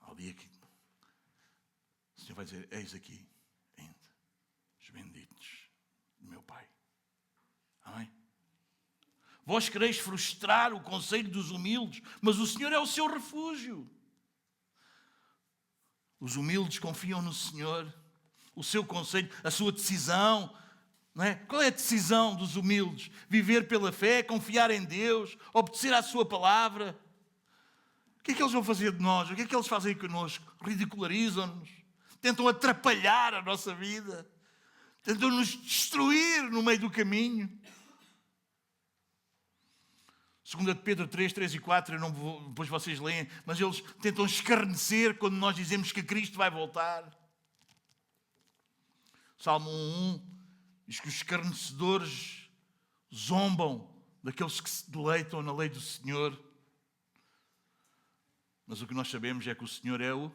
Ao dia que o Senhor vai dizer, eis aqui ainda os benditos do meu Pai. Amém? Vós quereis frustrar o conselho dos humildes, mas o Senhor é o seu refúgio. Os humildes confiam no Senhor, o seu conselho, a sua decisão. Não é? Qual é a decisão dos humildes? Viver pela fé, confiar em Deus, obedecer à sua palavra. O que é que eles vão fazer de nós? O que é que eles fazem connosco? Ridicularizam-nos, tentam atrapalhar a nossa vida, tentam nos destruir no meio do caminho. 2 Pedro 3, 3 e 4, eu não vou, depois vocês leem, mas eles tentam escarnecer quando nós dizemos que Cristo vai voltar. Salmo 1 diz que os escarnecedores zombam daqueles que se deleitam na lei do Senhor. Mas o que nós sabemos é que o Senhor é o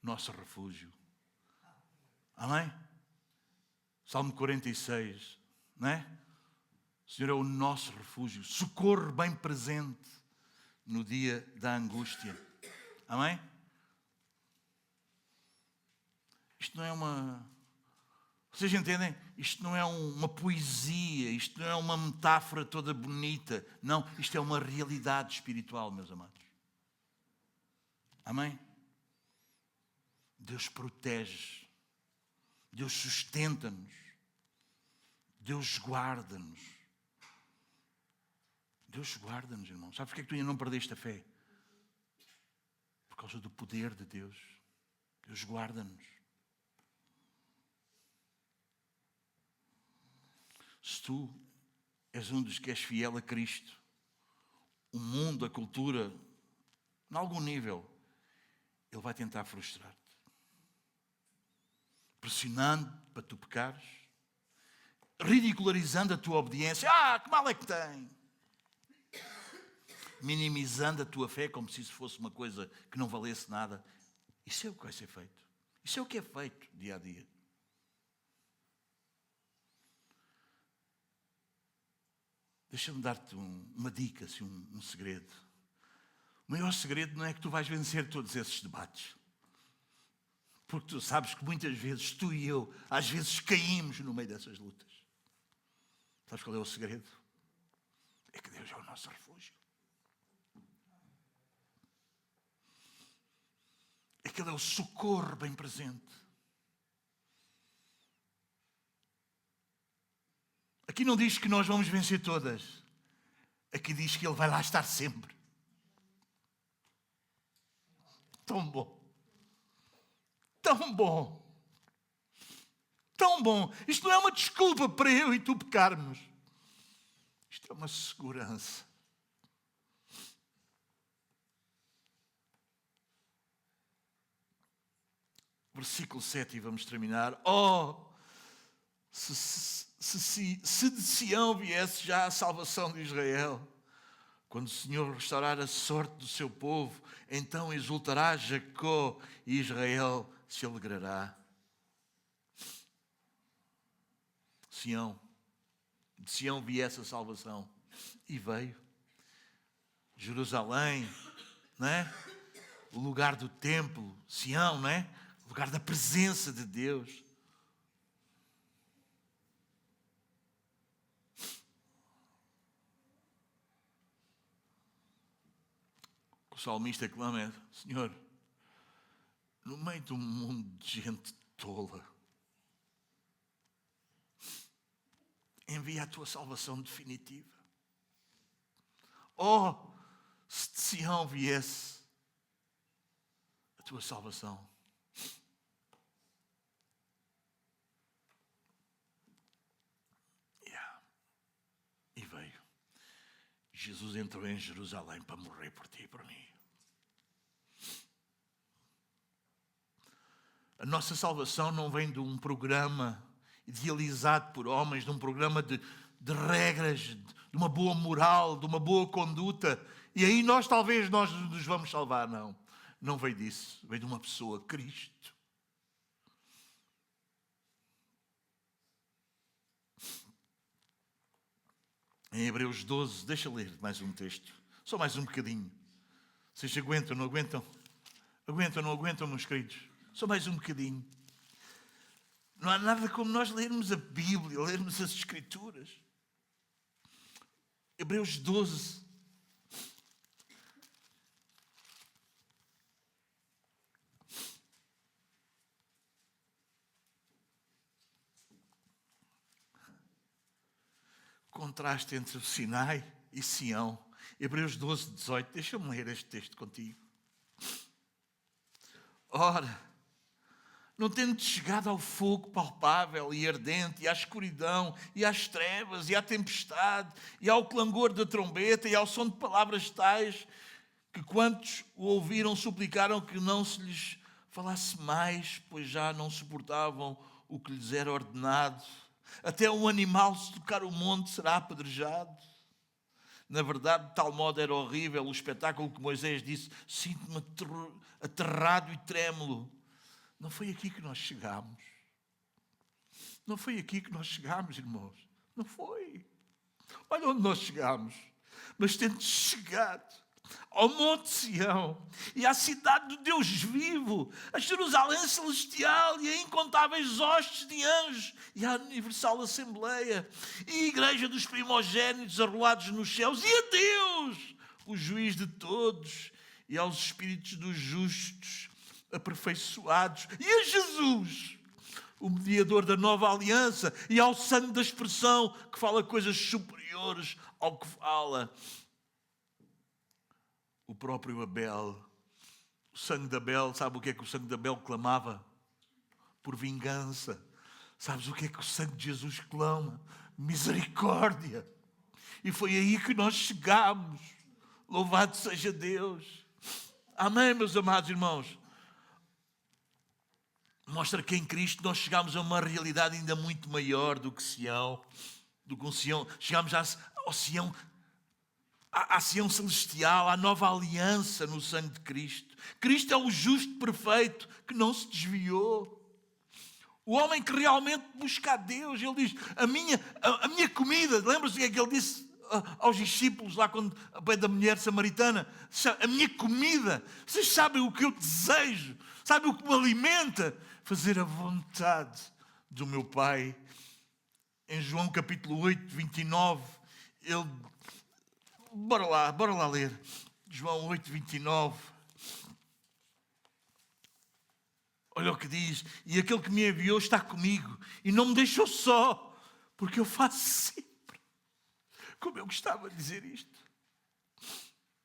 nosso refúgio. Amém? Salmo 46, não é? O Senhor é o nosso refúgio, socorro bem presente no dia da angústia. Amém? Isto não é uma... Vocês entendem? Isto não é uma poesia, isto não é uma metáfora toda bonita. Não, isto é uma realidade espiritual, meus amados. Amém? Deus protege, Deus sustenta-nos, Deus guarda-nos. Deus guarda-nos, irmão. Sabes porque é que tu ainda não perdeste a fé? Por causa do poder de Deus. Deus guarda-nos. Se tu és um dos que és fiel a Cristo, o mundo, a cultura, em algum nível, ele vai tentar frustrar-te. Pressionando para tu pecares, ridicularizando a tua obediência. Que mal é que tem? Minimizando a tua fé como se isso fosse uma coisa que não valesse nada. Isso é o que vai ser feito. Isso é o que é feito dia a dia. Deixa-me dar-te uma dica, assim, um segredo. O maior segredo não é que tu vais vencer todos esses debates. Porque tu sabes que muitas vezes tu e eu, às vezes caímos no meio dessas lutas. Sabes qual é o segredo? É que Deus é o nosso refúgio. É que Ele é o socorro bem presente. Aqui não diz que nós vamos vencer todas. Aqui diz que Ele vai lá estar sempre. Tão bom. Tão bom. Tão bom. Isto não é uma desculpa para eu e tu pecarmos. Isto é uma segurança. Versículo 7 e vamos terminar. Se de Sião viesse já a salvação de Israel, quando o Senhor restaurar a sorte do seu povo, então exultará Jacó e Israel se alegrará. De Sião viesse a salvação. E veio. Jerusalém, não é? O lugar do templo, Sião, não é? O lugar da presença de Deus. O salmista clama é: Senhor, no meio de um mundo de gente tola, envia a tua salvação definitiva. Se de Sião viesse a tua salvação. E veio. Jesus entrou em Jerusalém para morrer por ti e por mim. A nossa salvação não vem de um programa idealizado por homens, de um programa de regras, de uma boa moral, de uma boa conduta. E aí talvez nós nos vamos salvar. Não. Não veio disso. Veio de uma pessoa, Cristo. Em Hebreus 12, deixa eu ler mais um texto. Só mais um bocadinho. Vocês aguentam, não aguentam? Aguentam, não aguentam, meus queridos? Só mais um bocadinho. Não há nada como nós lermos a Bíblia, lermos as Escrituras. Hebreus 12. Contraste entre o Sinai e Sião. Hebreus 12, 18. Deixa-me ler este texto contigo. Ora, não tendo chegado ao fogo palpável e ardente, e à escuridão, e às trevas, e à tempestade, e ao clangor da trombeta, e ao som de palavras tais, que quantos o ouviram suplicaram que não se lhes falasse mais, pois já não suportavam o que lhes era ordenado. Até um animal, se tocar o monte, será apedrejado. Na verdade, de tal modo era horrível o espetáculo que Moisés disse: sinto-me aterrado e trêmulo. Não foi aqui que nós chegámos. Não foi aqui que nós chegámos, irmãos. Não foi. Olha onde nós chegámos. Mas tendo chegado ao Monte Sião e à cidade do Deus vivo, a Jerusalém celestial e a incontáveis hostes de anjos e a universal assembleia e a igreja dos primogénitos arrolados nos céus, e a Deus, o juiz de todos, e aos espíritos dos justos aperfeiçoados, e a Jesus, o mediador da nova aliança, e ao sangue da expressão que fala coisas superiores ao que fala o próprio Abel. O sangue de Abel, sabe o que é que o sangue de Abel clamava? Por vingança. Sabes o que é que o sangue de Jesus clama? Misericórdia. E foi aí que nós chegámos. Louvado seja Deus. Amém, meus amados irmãos. Mostra que em Cristo nós chegámos a uma realidade ainda muito maior do que Sião. Do que um Sião. Chegámos ao Sião, à Sião celestial, à nova aliança no sangue de Cristo. Cristo é o justo perfeito que não se desviou. O homem que realmente busca a Deus. Ele diz, a minha comida, lembra-se o que é que ele disse aos discípulos lá quando a pé da mulher samaritana? A minha comida, vocês sabem o que eu desejo, sabem o que me alimenta? Fazer a vontade do meu Pai. Em João capítulo 8, 29, ele... Bora lá ler. João 8, 29. Olha o que diz. E aquele que me enviou está comigo e não me deixou só, porque eu faço sempre. Como eu gostava de dizer isto.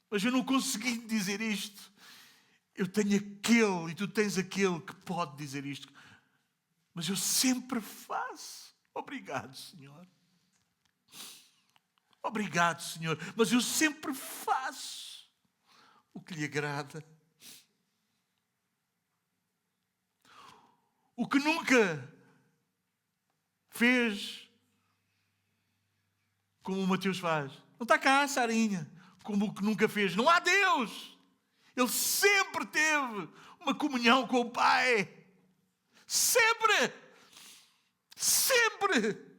Mas eu não consegui dizer isto. Eu tenho aquele e tu tens aquele que pode dizer isto. Mas eu sempre faço. Obrigado, Senhor. Obrigado, Senhor. Mas eu sempre faço o que lhe agrada. O que nunca fez, como o Mateus faz. Não está cá, Sarinha. Como o que nunca fez. Não há Deus. Ele sempre teve uma comunhão com o Pai. Sempre. Sempre.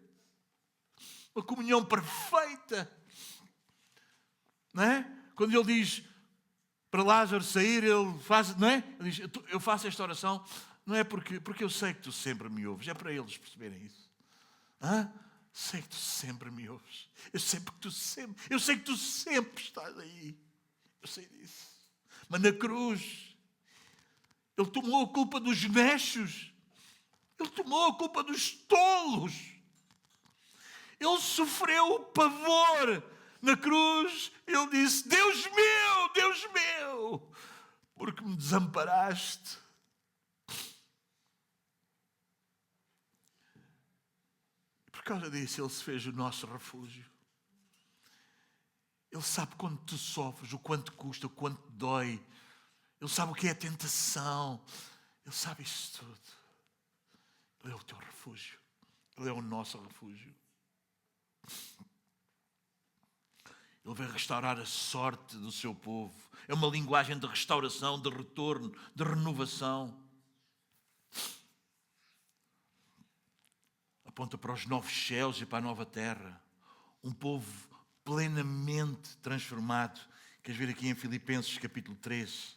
Uma comunhão perfeita. Não é? Quando ele diz para Lázaro sair, ele faz, não é? Ele diz, eu faço esta oração, não é porque eu sei que tu sempre me ouves, é para eles perceberem isso. Sei que tu sempre me ouves. Eu sei que tu sempre estás aí. Eu sei disso. Mas na cruz, ele tomou a culpa dos necios. Ele tomou a culpa dos tolos. Ele sofreu o pavor. Na cruz, ele disse, Deus meu, porque me desamparaste. Por causa disso, ele se fez o nosso refúgio. Ele sabe quanto tu sofres, o quanto custa, o quanto dói. Ele sabe o que é a tentação. Ele sabe isso tudo. Ele é o teu refúgio. Ele é o nosso refúgio. Ele vai restaurar a sorte do seu povo. É uma linguagem de restauração, de retorno, de renovação. Aponta para os novos céus e para a nova terra. Um povo plenamente transformado. Queres ver aqui em Filipenses capítulo 3?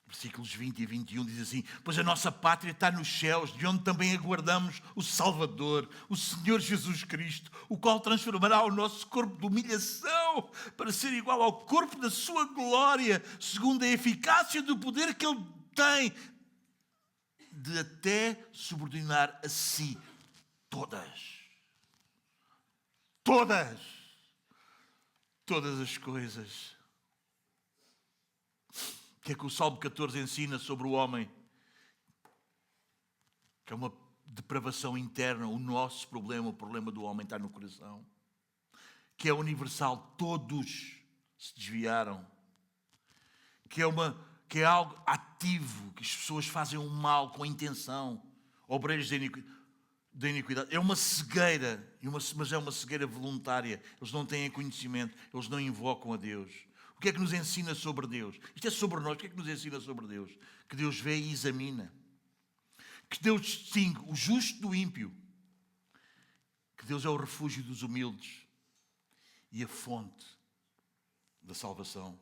Versículos 20 e 21 diz assim, pois a nossa pátria está nos céus, de onde também aguardamos o Salvador, o Senhor Jesus Cristo, o qual transformará o nosso corpo de humilhação para ser igual ao corpo da sua glória, segundo a eficácia do poder que Ele tem de até subordinar a si todas. Todas. Todas as coisas. O que é que o Salmo 14 ensina sobre o homem? Que é uma depravação interna. O nosso problema, o problema do homem está no coração. Que é universal. Todos se desviaram. Que é algo ativo. Que as pessoas fazem o mal com a intenção. Obreiros da iniquidade. É uma cegueira, mas é uma cegueira voluntária. Eles não têm conhecimento, eles não invocam a Deus. O que é que nos ensina sobre Deus? Isto é sobre nós. O que é que nos ensina sobre Deus? Que Deus vê e examina. Que Deus distingue o justo do ímpio. Que Deus é o refúgio dos humildes e a fonte da salvação.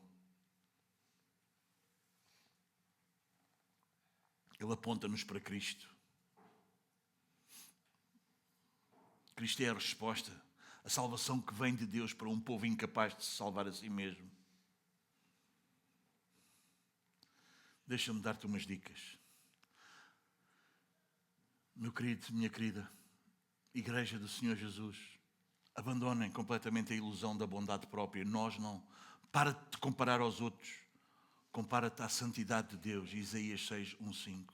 Ele aponta-nos para Cristo. Cristo é a resposta, a salvação que vem de Deus para um povo incapaz de se salvar a si mesmo. Deixa-me dar-te umas dicas. Meu querido, minha querida, Igreja do Senhor Jesus, abandonem completamente a ilusão da bondade própria. Nós não. Para de te comparar aos outros. Compara-te à santidade de Deus. Isaías 6, 1-5.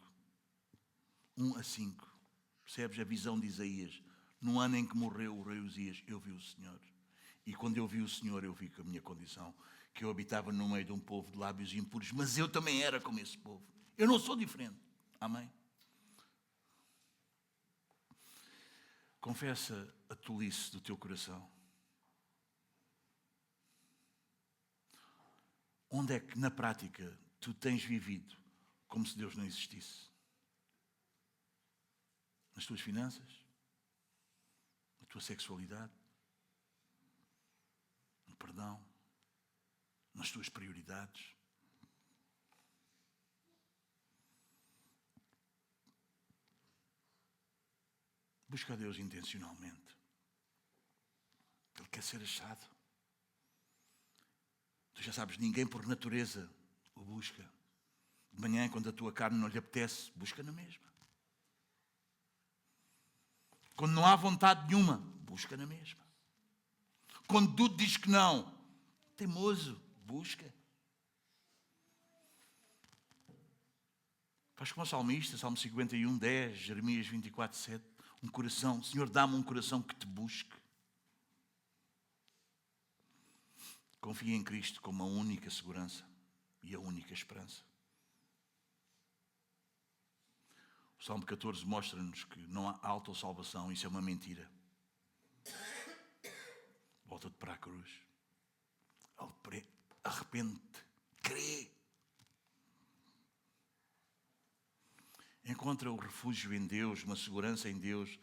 1-5. Percebes a visão de Isaías? No ano em que morreu o rei Uzias, eu vi o Senhor. E quando eu vi o Senhor, eu vi com a minha condição, que eu habitava no meio de um povo de lábios impuros, mas eu também era como esse povo. Eu não sou diferente. Amém? Confessa a tolice do teu coração. Onde é que, na prática, tu tens vivido como se Deus não existisse? Nas tuas finanças? Na tua sexualidade? No perdão? Nas tuas prioridades? Busca a Deus intencionalmente. Ele quer ser achado. Tu já sabes, ninguém por natureza o busca. De manhã, quando a tua carne não lhe apetece, busca na mesma. Quando não há vontade nenhuma, busca na mesma. Quando tudo diz que não, teimoso, busca. Faz como o salmista, Salmo 51, 10, Jeremias 24, 7. Um coração, Senhor, dá-me um coração que te busque. Confia em Cristo como a única segurança e a única esperança. O Salmo 14 mostra-nos que não há autossalvação, isso é uma mentira. Volta-te para a cruz. Arrepende-te. Crê. Encontra o refúgio em Deus, uma segurança em Deus,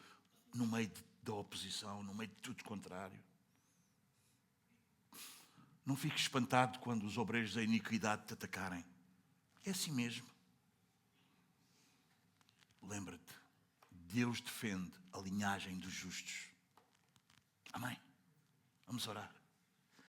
no meio da oposição, no meio de tudo contrário. Não fiques espantado quando os obreiros da iniquidade te atacarem. É assim mesmo. Lembra-te, Deus defende a linhagem dos justos. Amém? Vamos orar.